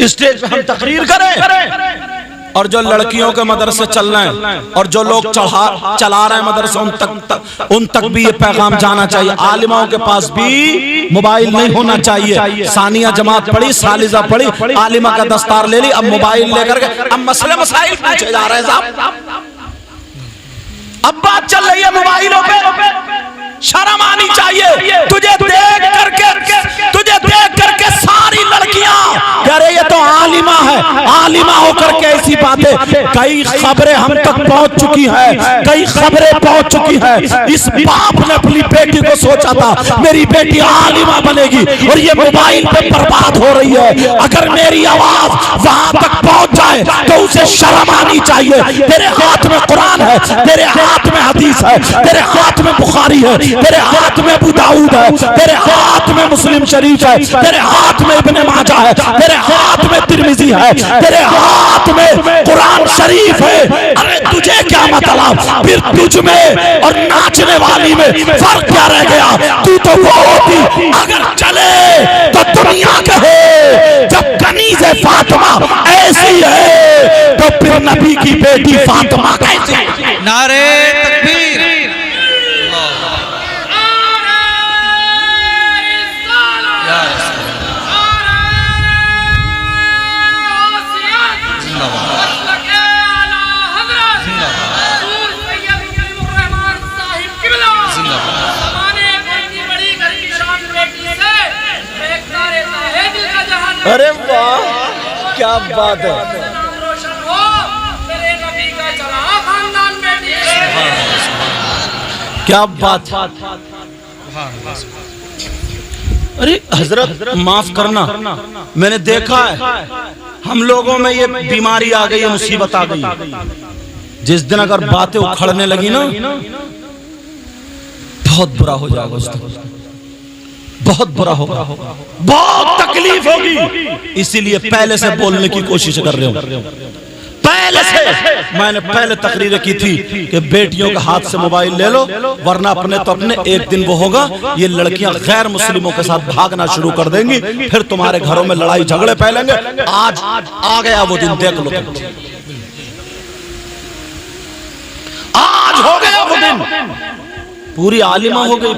स्टेज पे हम तकरीर करें, और जो लड़कियों के मदरसे चल रहे हैं और जो लोग चला रहे हैं मदरसे, उन तक भी ये पैगाम जाना चाहिए। आलिमाओं के पास भी मोबाइल नहीं होना चाहिए। सानिया जमात पढ़ी, सालिजा पढ़ी, आलिमा का दस्तार ले ली, अब मोबाइल लेकर के अब मसले मसाइल पूछे जा रहे हैं साहब। अब बात चल रही है मोबाइलों पे, शर्म आनी चाहिए। तुझे देख करके सारी लड़कियां कह रही है तो आलिमा है, आलिमा होकर के ऐसी बातें। कई खबरें हम तक पहुंच चुकी है, कई खबरें पहुंच चुकी है। इस बाप ने अपनी बेटी को सोचा था मेरी बेटी आलिमा बनेगी और ये मोबाइल पे बर्बाद हो रही है। अगर मेरी आवाज वहां तक पहुंच जाए तो उसे शर्म आनी चाहिए। तेरे हाथ में कुरान है, तेरे हाथ में हदीस है, तेरे हाथ में बुखारी है, तेरे हाथ में अबू दाऊद है, तेरे हाथ में मुस्लिम शरीफ है, तेरे हाथ में इब्ने माजा है, तेरे हाथ में तिरमिजी है, तेरे हाथ में कुरान शरीफ है। अरे तुझे क्या मतलब, फिर तुझ में और नाचने वाली में फर्क क्या रह गया? तू तो वो होती अगर चले तो दुनिया कहे जब कनीज़े फातिमा ऐसी है तो फिर नबी की बेटी फातिमा कैसी? नारे तकबीर। अरे वाह क्या बात है। क्या बात। अरे हजरत माफ करना, मैंने देखा है हम लोगों में ये बीमारी आ गई है, मुसीबत आ गई। जिस दिन अगर बातें उखड़ने लगी ना बहुत बुरा हो जाएगा, उस दिन बहुत बुरा होगा, बहुत तकलीफ होगी। इसीलिए पहले से बोलने की कोशिश कर रहे हूं। पहले से मैंने पहले तकरीर की थी कि बेटियों के हाथ से मोबाइल ले लो वरना अपने तो अपने एक दिन वो होगा ये लड़कियां गैर मुस्लिमों के साथ भागना शुरू कर देंगी, फिर तुम्हारे घरों में लड़ाई झगड़े फैलेंगे। आज आ गया वो दिन, देख लो। आज हो गया वो दिन। पूरी आलिमा हो गई,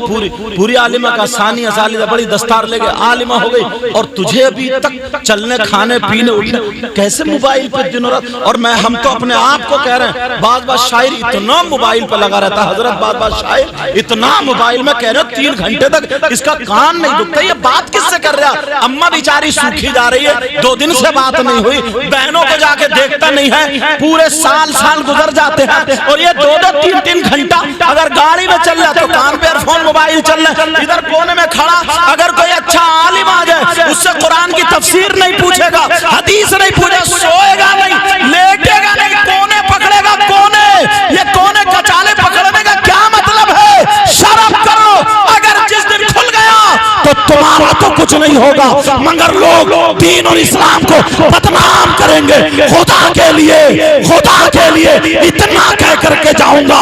पूरी आलिमा का सानिया सालिदा बड़ी दस्तार ले गए, आलिमा हो गई। और तुझे अभी तक चलने खाने पीने उठने कैसे मोबाइल पे दिनों रात। और हम तो अपने आप को कह रहे हैं, बात शायर इतना मोबाइल पे लगा रहता है। हजरत बात शायर इतना मोबाइल में कह रहे 3 घंटे तक इसका कान नहीं दुखता। ये बात किससे कर रहा? अम्मा बेचारी सूखी जा रही है, 2 दिन से बात नहीं हुई, बहनों को जाके देखता नहीं है, पूरे साल गुजर जाते हैं। और ये 2-2, 3-3 घंटा अगर गाड़ी में चल तो कान पे ईयरफोन मोबाइल चल रहा है, इधर कोने में खड़ा अगर कोई अच्छा आलिम आ जाए उससे कुरान की तफसीर नहीं पूछेगा, हदीस नहीं पूछेगा, सोएगा नहीं, लेटेगा नहीं, कोने पकड़ेगा कोने। ये कोने कचाले पकड़ने का क्या मतलब है? शर्म करो। अगर जिस दिन खुल गया तो तुम्हारा तो कुछ नहीं होगा, मगर लोग दीन और इस्लाम को बदनाम करेंगे। खुदा के लिए इतना कह करके जाऊंगा,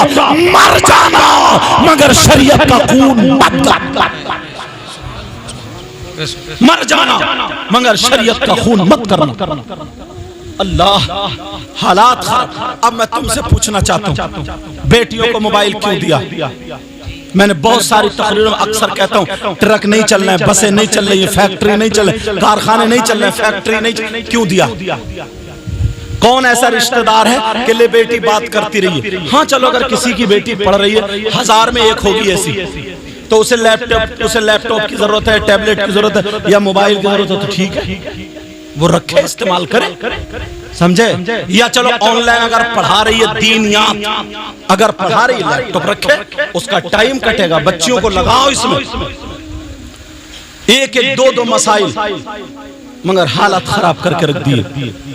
मर जाना मगर शरीयत का खून मत करना। मर जाना मगर शरीयत का खून मत करना। अल्लाह हालात खराब। अब मैं तुमसे पूछना चाहता हूं, बेटियों को मोबाइल क्यों दिया? मैंने बहुत सारी तकरीरों में अक्सर कहता हूं ट्रक नहीं चल रहे हैं, बसें नहीं चल रही है, फैक्ट्री नहीं चल रही, कारखाने नहीं चल रहे, फैक्ट्री नहीं, क्यों दिया? कौन ऐसा रिश्तेदार है कि ले बेटी बात करती रही है? हाँ चलो अगर किसी की बेटी पढ़ रही है 1000 में 1 होगी ऐसी, तो उसे लैपटॉप की जरूरत है, टैबलेट की जरूरत है या मोबाइल की जरूरत है, तो ठीक है वो रखे, इस्तेमाल करे, समझे? या चलो ऑनलाइन अगर पढ़ा रही है दीनियात, अगर पढ़ा रही है लैपटॉप रखे, उसका टाइम कटेगा, बच्चियों को लगाओ इसमें। 1-1, 2-2 मसाइल, मगर हालत खराब करके रख दिए।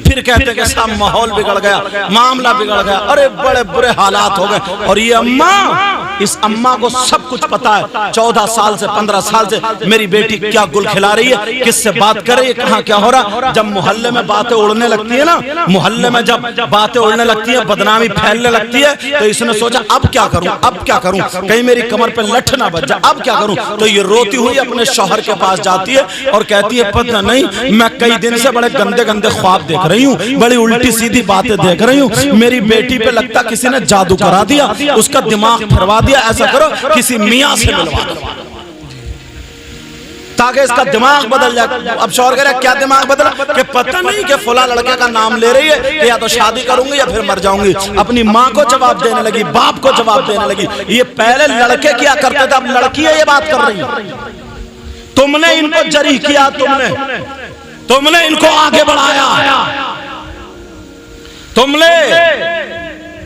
फिर कहते हैं कि सब माहौल बिगड़ गया, मामला बिगड़ गया, अरे बड़े बुरे हालात हो गए। और ये अम्मा इस अम्मा को सब कुछ पता है। 14 साल से 15 साल से मेरी बेटी क्या गुल खिला रही है, किससे बात कर रही है, कहाँ क्या हो रहा। जब मोहल्ले में बातें उड़ने लगती है ना, मोहल्ले में जब बातें उड़ने लगती है, बदनामी फैलने लगती है, तो इसने सोचा अब क्या करूं, अब क्या करूं, कहीं मेरी कमर पे लठ ना बच जाए, अब क्या करूं। तो ये रोती हुई अपने शौहर के पास जाती है और कहती है पता नहीं मैं कई दिन से बड़े गंदे गंदे ख्वाब देख रही हूँ, बड़ी उल्टी सीधी बातें देख रही हूँ, मेरी बेटी पे लगता किसी ने जादू करा दिया, उसका दिमाग फिरवा दिया, ऐसा करो किसी मियाँ से मिलवा दो ताकि इसका दिमाग बदल जाए। अब शौहर कह रहा है क्या दिमाग बदला, कि पता नहीं कि फला लड़के का नाम ले रही है कि या तो शादी करूंगी या फिर मर जाऊंगी। अपनी माँ को जवाब देने लगी, बाप को जवाब देने लगी। ये पहले लड़के क्या करते थे, अब लड़की है ये बात कर रही है। तुमने इनको जरी किया, तुमने इनको आगे बढ़ाया। तुमने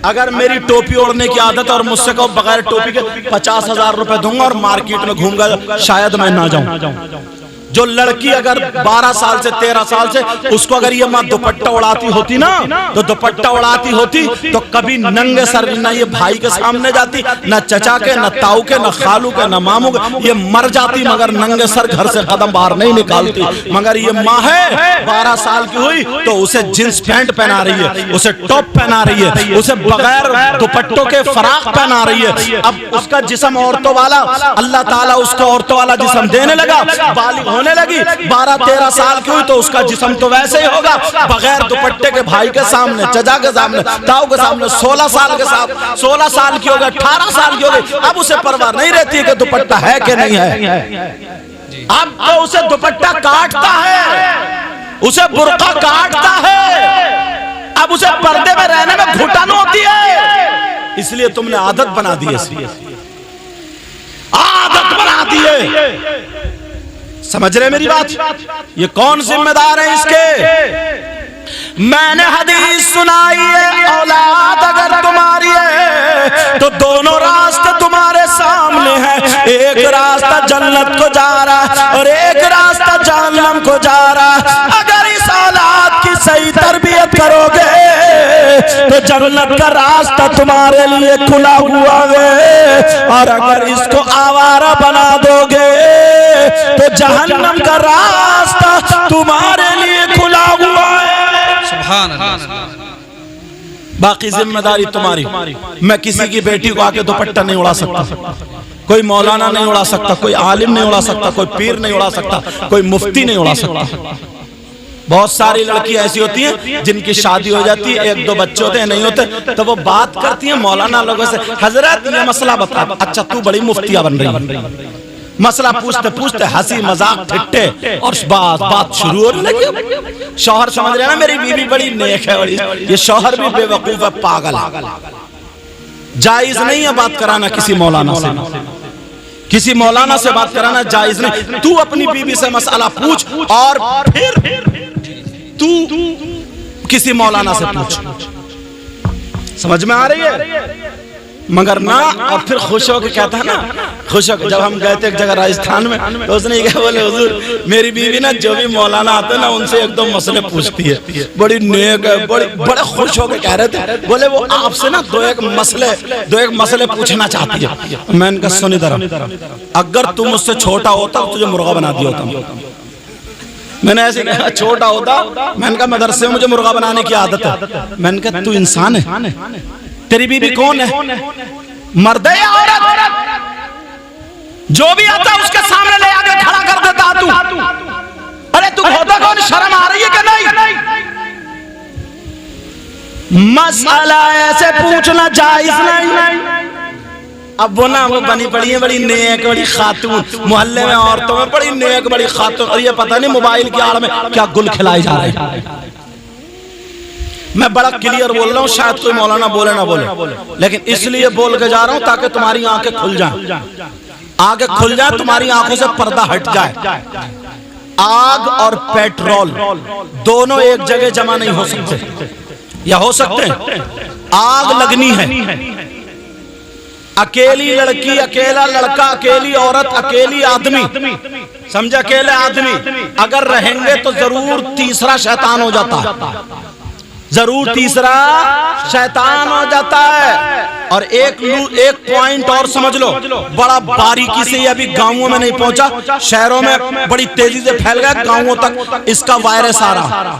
अगर मेरी टोपी ओढ़ने की आदत और मुझसे कहो बगैर टोपी के 50,000 रुपए दूंगा और मार्केट में घूमूंगा, शायद मैं ना जाऊं। जो लड़की अगर 12 साल से 13 साल से उसको अगर ये माँ दुपट्टा उड़ाती होती ना, तो दुपट्टा उड़ाती होती तो कभी नंगे सर न ये भाई के सामने जाती, न चचा के, न ताऊ के, न खालू के, न मामू के, ये मर जाती मगर नंगे सर घर से कदम बाहर नहीं निकालती। मगर ये माँ है 12 साल की हुई तो उसे जींस पैंट पहना रही है, उसे टॉप पहना रही है, उसे बगैर दुपट्टों के फराक पहना रही है। अब उसका जिस्म औरतों वाला, अल्लाह ताला उसको औरतों वाला जिस्म देने लगा, बालिग होने लगी, 12-13 साल की हुई तो उसका जिस्म तो वैसे ही होगा, बगैर दुपट्टे के भाई के सामने, चचा के सामने, ताऊ के सामने। 16 साल के साथ 16 साल की हो गई, 18 साल की हो गई, अब उसे परवाह नहीं रहती है कि दुपट्टा है कि नहीं है। अब तो उसे दुपट्टा काटता है, उसे बुर्का काटता है, अब उसे पर्दे में रहने में घुटन होती है। इसलिए तुमने आदत बना दी है, आदत बना दी है। समझ रहे मेरी बात? ये कौन जिम्मेदार है इसके? मैंने हदीस सुनाई है, औलाद अगर तुम्हारी है तो दोनों रास्ते तुम्हारे सामने हैं। एक रास्ता जन्नत को जा रहा है और एक रास्ता जहन्नम को जा रहा है। अगर इस औलाद की सही तरबियत करोगे तो जन्नत का रास्ता तुम्हारे लिए खुला हुआ है, और अगर इसको आवारा बना दोगे तो जहन्नम का रास्ता तुम्हारे लिए खुला हुआ है। सुभान अल्लाह। बाकी जिम्मेदारी तुम्हारी। मैं किसी की बेटी को आके दुपट्टा नहीं उड़ा सकता, कोई मौलाना नहीं उड़ा सकता, कोई आलिम नहीं उड़ा सकता, कोई पीर नहीं उड़ा सकता, कोई मुफ्ती नहीं उड़ा सकता। बहुत सारी लड़कियां ऐसी होती हैं जिनकी शादी हो जाती है, 1-2 बच्चे होते हैं, नहीं होते, तो वो बात करती हैं मौलाना लोगों से, हजरत ये मसला बता। अच्छा तू बड़ी मुफ्तिया बन रही है। मसला पूछते पूछते हंसी मजाक ठिट्ठे और बात शुरू होने लगी। शौहर समझ रहे हैं ना मेरी बीवी बड़ी नेक है, बड़ी, ये शौहर भी बेवकूफ है, पागल है। जायज नहीं है बात कराना किसी मौलाना से, किसी मौलाना से बात कराना जायज नहीं। तू अपनी बीवी से मसला पूछ और फिर तू किसी मौलाना से पूछ। समझ में आ रही है? मगर ना, और फिर खुश होकर कहता है ना, खुश होकर। जब हम गए थे एक जगह राजस्थान में तो उसने क्या बोले, हुजूर मेरी बीवी ना जो भी मौलाना आते हैं ना उनसे एकदम मसले पूछती है, बड़ी नेक है, बड़े खुश होकर कह रहे थे। बोले वो आपसे ना दो एक मसले पूछना चाहती है। मैंने कहा सुन इधर, अगर तुम मुझसे छोटा होता तो तुझे मुर्गा बना दिया होता। मैंने ऐसे कहा छोटा होता, मैंने कहा मदरसे में मुझे मुर्गा बनाने की आदत है। मैंने कहा तू इंसान है, तेरी बीवी कौन है, मर्द है या औरत? जो भी आता उसके सामने ले आके खड़ा कर देता तू। अरे तू होता कौन, शर्म आ रही है कि नहीं? मसला ऐसे पूछना जायज नहीं। अब वो ना वो बनी पड़ी है बड़ी नेक, बड़ी खातून, मोहल्ले में औरतों में बड़ी नेक, बड़ी खातून, और ये पता नहीं मोबाइल की आड़ में क्या गुल खिलाई जा रही है। मैं बड़ा क्लियर बोल रहा हूँ, शायद कोई मौलाना बोले ना बोले, लेकिन इसलिए बोल के जा रहा हूँ ताकि तुम्हारी आंखें खुल जाएं, आंखें खुल जाए, तुम्हारी आंखों से पर्दा हट जाए। आग और पेट्रोल दोनों एक जगह जमा नहीं हो सकते, या हो सकते? आग लगनी है, अकेली लड़की, अकेला लड़का, अकेली औरत, अकेली आदमी, समझे, अकेले आदमी अगर रहेंगे तो जरूर तीसरा शैतान हो जाता है, जरूर तीसरा शैतान हो जाता है। और एक पॉइंट और समझ लो, बड़ा बारीकी से, ये अभी गांवों में नहीं पहुंचा, शहरों में बड़ी तेजी से फैल गया, गांवों तक इसका वायरस आ रहा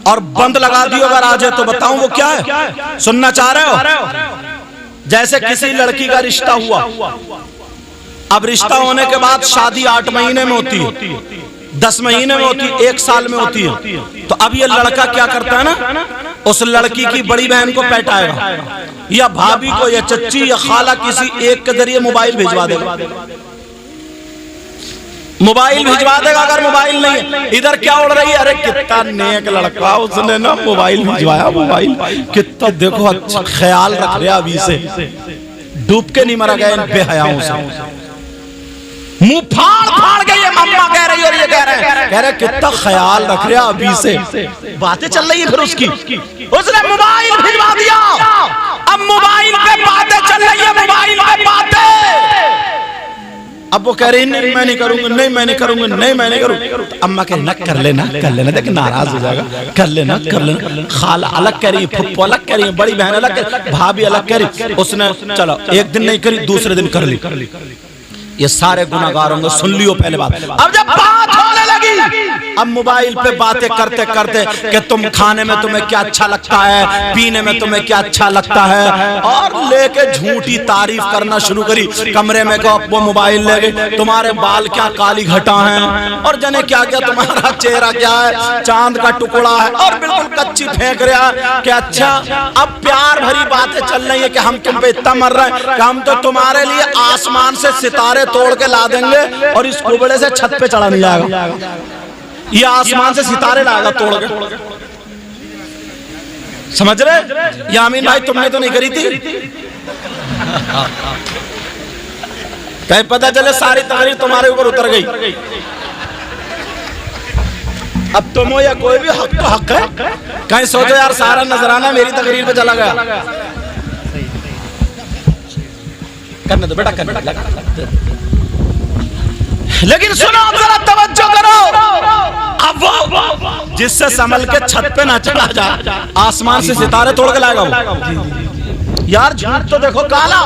और बंद लगा दियो अगर आ जाए तो। बताऊं वो क्या है, सुनना चाह रहे हो? जैसे किसी लड़की का रिश्ता हुआ, अब रिश्ता होने के बाद शादी 8 महीने में होती है, 10 महीने में होती है, 1 साल में होती है। तो अब ये लड़का क्या करता है ना, उस लड़की की बड़ी बहन को पैटाएगा या भाभी को या चच्ची या खाला, किसी एक के जरिए मोबाइल भिजवा देगा। मोबाइल भिजवा देगा। अगर मोबाइल नहीं, इधर क्या उड़ रही है, अरे कितना नेक लड़का, उसने ना मोबाइल भिजवाया, मोबाइल कितना देखो अच्छा ख्याल रख रहा, अभी से डूब के नहीं मरा गया इन बेहयाओं से। मुंह फाड़ गई है, मम्मा कह रही और ये कह रहे कितना ख्याल रख रहा, अभी से बातें चल रही है। फिर उसने मोबाइल भिजवा दिया, अब मोबाइल पे बातें चल रही है, मोबाइल पे बातें। अब वो कह रही नहीं मैं नहीं करूंगा, नहीं मैं नहीं करूंगा, नहीं मैं नहीं करूंगा। तो अम्मा कह रही कर लेना, देख नाराज हो जाएगा, कर लेना। खाला अलग कह रही है, फुप्पो अलग कह रही है, बड़ी बहन अलग कह रही, भाभी अलग कह रही। उसने चलो एक दिन नहीं करी, दूसरे दिन कर ली। ये सारे गुनाहगार होंगे, सुन लियो पहले बात। अब जब बात होने लगी, अब मोबाइल पे बातें करते करते कि तुम खाने में तुम्हें क्या अच्छा लगता है, पीने में तुम्हें क्या अच्छा लगता है, और लेके झूठी तारीफ करना शुरू करी। कमरे में को वो मोबाइल ले गई, तुम्हारे बाल क्या काली घटा हैं, और जने क्या क्या, तुम्हारा चेहरा क्या है, चांद का टुकड़ा है, और बिल्कुल कच्ची फेंक रहा है कि अच्छा। अब प्यार भरी बातें चल रही है कि हम तुम पे इतना मर रहे हैं कि हम तो तुम्हारे लिए आसमान से सितारे तोड़ के ला देंगे और इस कुबड़े से छत पे चढ़ा नहीं जाएगा, ये आसमान से सितारे लाएगा तोड़ के। समझ रहे यामीन भाई, तुमने तो नहीं करी थी, कहीं पता चले सारी तकरीर तुम्हारे ऊपर उतर गई। अब तुम हो या कोई भी, हक तो हक है। कहीं सोचो यार सारा नजराना मेरी तकरीर पे चला गया। करने दो बेटा, करने दो। लेकिन सुनो, जरा तवज्जो करो। अब वो जिससे संभल के छत पे ना चढ़ा जा, आसमान से सितारे तोड़ के लाएगा वो। यार झूठ तो देखो काला।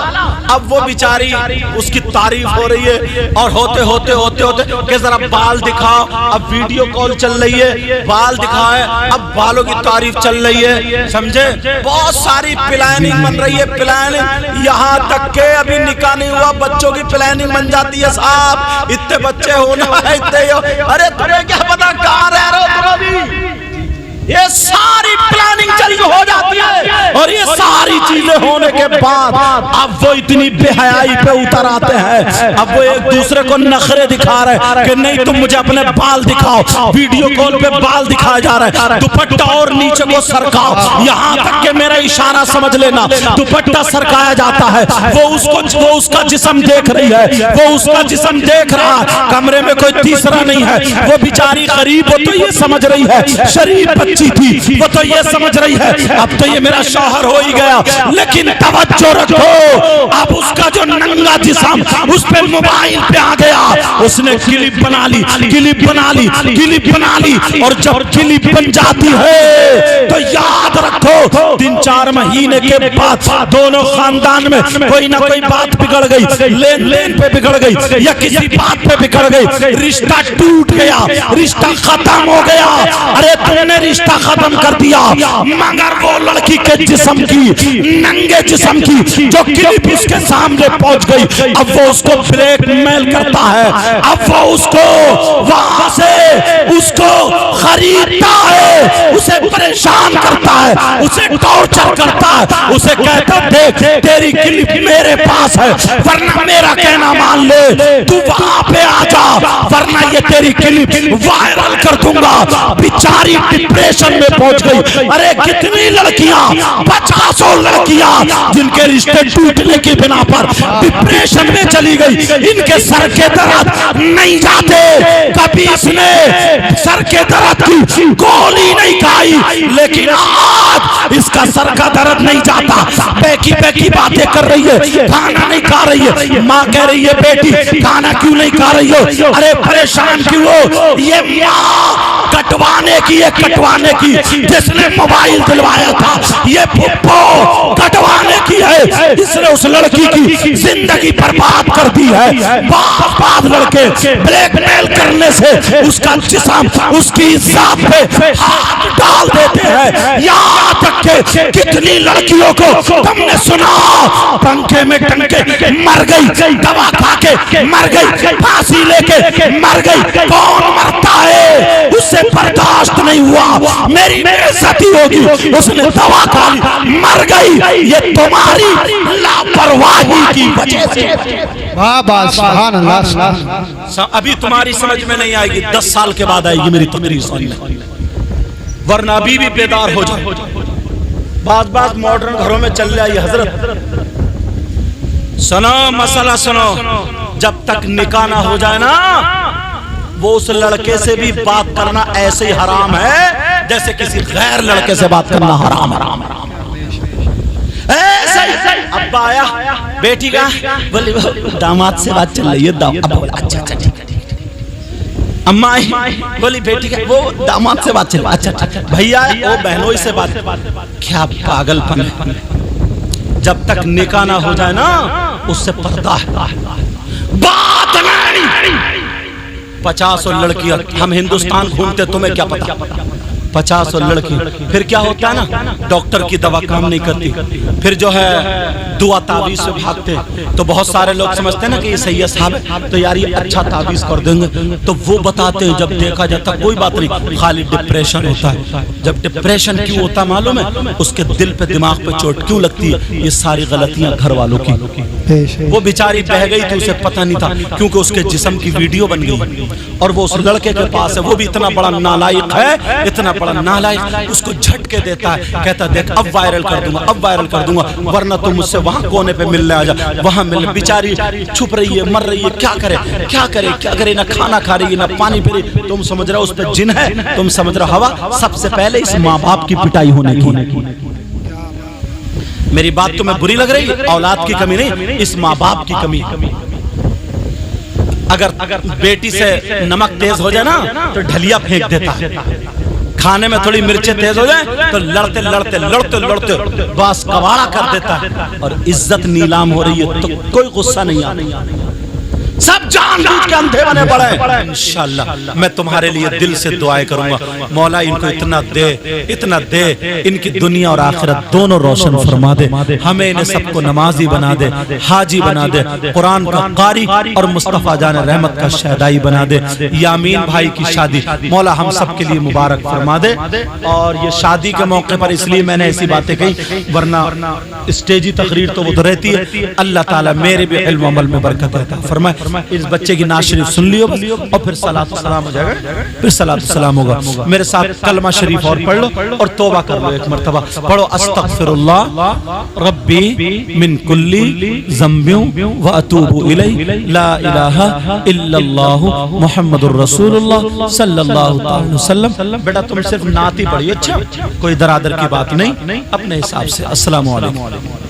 अब वो बिचारी, उसकी तारीफ हो रही है, और होते होते होते होते कि जरा बाल दिखाओ। अब वीडियो कॉल चल रही है, बाल दिखाए, अब बालों की तारीफ चल रही है, समझे। बहुत सारी प्लानिंग बन रही है, प्लानिंग, यहाँ तक के अभी निकाह नहीं हुआ, बच्चों की प्लानिंग बन जाती है। साहब इतने बच्चे होना है, इतने। अरे तुम्हें क्या पता कहाँ रह रहे हो तुम अभी। ये सारी प्लानिंग चल हो जाती है, और ये सारी चीजें होने के बाद अब वो इतनी बेहयाई पे उतर आते हैं। अब वो एक दूसरे को नखरे दिखा रहे कि नहीं तुम मुझे अपने बाल दिखाओ। वीडियो कॉल पे बाल दिखाया जा रहा है, दुपट्टा और नीचे को सरकाओ, यहाँ तक कि मेरा इशारा समझ लेना, दुपट्टा सरकाया जाता है। वो उसका जिस्म देख रही है, वो उसका जिस्म देख रहा है, कमरे में कोई तीसरा नहीं है। वो बेचारी गरीब, वो तो ये समझ रही है, शरीफ बच्ची थी, वो तो ये समझ रही है अब तो ये मेरा शौहर हो ही गया। लेकिन तवज्जो रखो, अब उसका जो नंगा जिस्म उस पे मोबाइल पे आ गया, उसने क्लिप बना ली, क्लिप बना ली, क्लिप बना ली। और जब क्लिप बन जाती है तो याद रखो 3-4 महीने के बाद दोनों खानदान में कोई ना कोई बात बिगड़ गई, लेन देन पे बिगड़ गई, या किसी बात पे बिगड़ गई, रिश्ता टूट गया, रिश्ता खत्म हो गया। अरे तुमने रिश्ता खत्म कर दिया, मगर वो लड़की के जिस्म की, नंगे जिस्म की जो क्लिप उसके सामने पहुंच गई, अब वो उसको ब्लैकमेल करता है, अब वो उसको वहां से उसको खरीदता है, उसे परेशान करता है, उसे टॉर्चर करता है, उसे कहता देख तेरी क्लिप मेरे पास है, वरना मेरा कहना मान ले, तू वहां पे आ जा, वरना ये तेरी क्लिप वायरल कर दूंगा। बेचारी डिप्रेशन में पहुंच गई। अरे कितनी लड़कियां, 50 लड़कियां जिनके रिश्ते टूटने की बिना पर डिप्रेशन में चली गई। इनके सर के दर्द नहीं जाते, कभी इसने सर के दर्द की गोली नहीं खाई, लेकिन आज इसका सर का दर्द नहीं जाता। बेकी बेकी बातें कर रही है, खाना नहीं खा रही है, माँ कह रही है बेटी खाना क्यों नहीं खा रही हो, अरे परेशान क्यों हो। ये माँ कटवाने की है, कटवाने की, जिसने मोबाइल दिलवाया था, ये पुप्पो कटवाने की है, है, इसने उस लड़की की जिंदगी बर्बाद कर दी है। बाद लड़के ब्लैकमेल करने से उसका जिस्म, उसकी इज्जत पे हाथ डाल देते हैं। यहाँ तक के कितनी लड़कियों को तुमने सुना पंखे में टंके मर गई, दवा खा के मर गई, फांसी लेके मर गई। कौन मरता है? उससे बर्दाश्त नहीं हुआ, मेरी बेइज्जती होगी, उसने दवा खा ली मर गई। ये तुम्हारी लापरवाही की वजह से। वाह वाह, सुभान अल्लाह। अभी तुम्हारी समझ में नहीं आएगी, 10 साल के बाद आएगी मेरी तकरीर सुनने, वरना अभी भी बेदार हो जाओ। बात मॉडर्न घरों में चल रही है हजरत। सुनो मसला सुनो, जब तक निकाह ना हो जाए ना, वो उस लड़के से भी बात करना ऐसे ही हराम है जैसे किसी गैर लड़के से बात करना हराम। अब्बा आया, बेटी का बोली दामाद से बात चल रही है। अच्छा अच्छा ठीक है। अम्मा आई, बोली बेटी का वो दामाद से बात चल रही है। अच्छा भैया वो बहनोई से बात। क्या पागलपन है। जब तक निकाह ना हो जाए ना, उससे पर्दा है। बात नहीं 50 लड़कियां, हम हिंदुस्तान घूमते, तुम्हें क्या पता 50 लड़की। फिर क्या होता है ना, डॉक्टर की दवा काम नहीं करती, फिर जो है दुआ तावीज से भागते। तो बहुत सारे लोग समझते हैं ना कि ये सैयद साहब है, तो यार ये अच्छा तावीज कर देंगे। तो वो बताते हैं, जब देखा जाता कोई बात नहीं, खाली डिप्रेशन होता है। जब डिप्रेशन क्यों होता मालूम है? उसके दिल पे दिमाग पे चोट क्यों लगती है? ये सारी गलतियां घर वालों की। वो बेचारी बह गई थी, उसे पता नहीं था, क्योंकि उसके जिस्म की वीडियो बन गई और वो उस लड़के के पास है। वो भी इतना बड़ा नालायक है, इतना बड़ा नालायक, उसको झटके देता है, कहता देख अब वायरल कर दूंगा, अब वायरल कर दूंगा, वरना तुम मुझसे वहां कोने पे मिलने आ जा। वहां मिल, बेचारी छुप रही है, मर रही है, क्या करे क्या करे क्या करे, ना खाना खा रही है ना पानी पी रही। तुम समझ रहे हो उस पर जिन है, तुम समझ रहे हो हवा। सबसे पहले इस माँ बाप की पिटाई होने की। मेरी बात तुम्हें बुरी लग रही है? औलाद की कमी नहीं, इस माँ बाप की कमी। अगर बेटी से नमक तेज हो जाए ना, तो ढलिया फेंक देता है। खाने में थोड़ी मिर्चें तेज हो जाए तो लड़ते लड़ते लड़ते लड़ते बस कबाड़ा कर देता है। और इज्जत नीलाम हो रही है तो कोई गुस्सा नहीं आता। सब जानबूझ के अंधे बने पड़े। इंशाअल्लाह मैं तुम्हारे लिए दिल से दुआएं करूंगा, मौला इनको इतना दे, इनकी दुनिया और आखिरत दोनों रोशन फरमा दे। हमें इन्हें सबको नमाजी बना दे, हाजी बना दे, कुरान का कारी और मुस्तफा जान रहमत का शहदाई बना दे। यामीन भाई की शादी मौला हम सब के लिए मुबारक फरमा दे। और ये शादी के मौके पर इसलिए मैंने ऐसी बातें कही, वरना स्टेजी तकरीर तो वो तो रहती है। अल्लाह ताला मेरे भी इल्म अमल में बरकत देता फरमाए। इस बच्चे की नाज शरीफ सुन लियो और फिर सलात सलाम हो जाएगा, फिर सलात सलाम होगा। मेरे साथ कलमा शरीफ और पढ़ लो और तौबा कर लो एक मर्तबा। पढ़ो अस्तगफिरुल्लाह रब्बी मिन कुल्ली ज़म्बियों व अतूबु इलैहि ला इलाहा इल्लल्लाहु मुहम्मदुर रसूलुल्लाह सल्लल्लाहु अलैहि वसल्लम। बेटा तुम सिर्फ नात ही पढ़िए, अच्छा कोई दरादर की बात नहीं, अपने हिसाब से। अस्सलामु अलैकुम।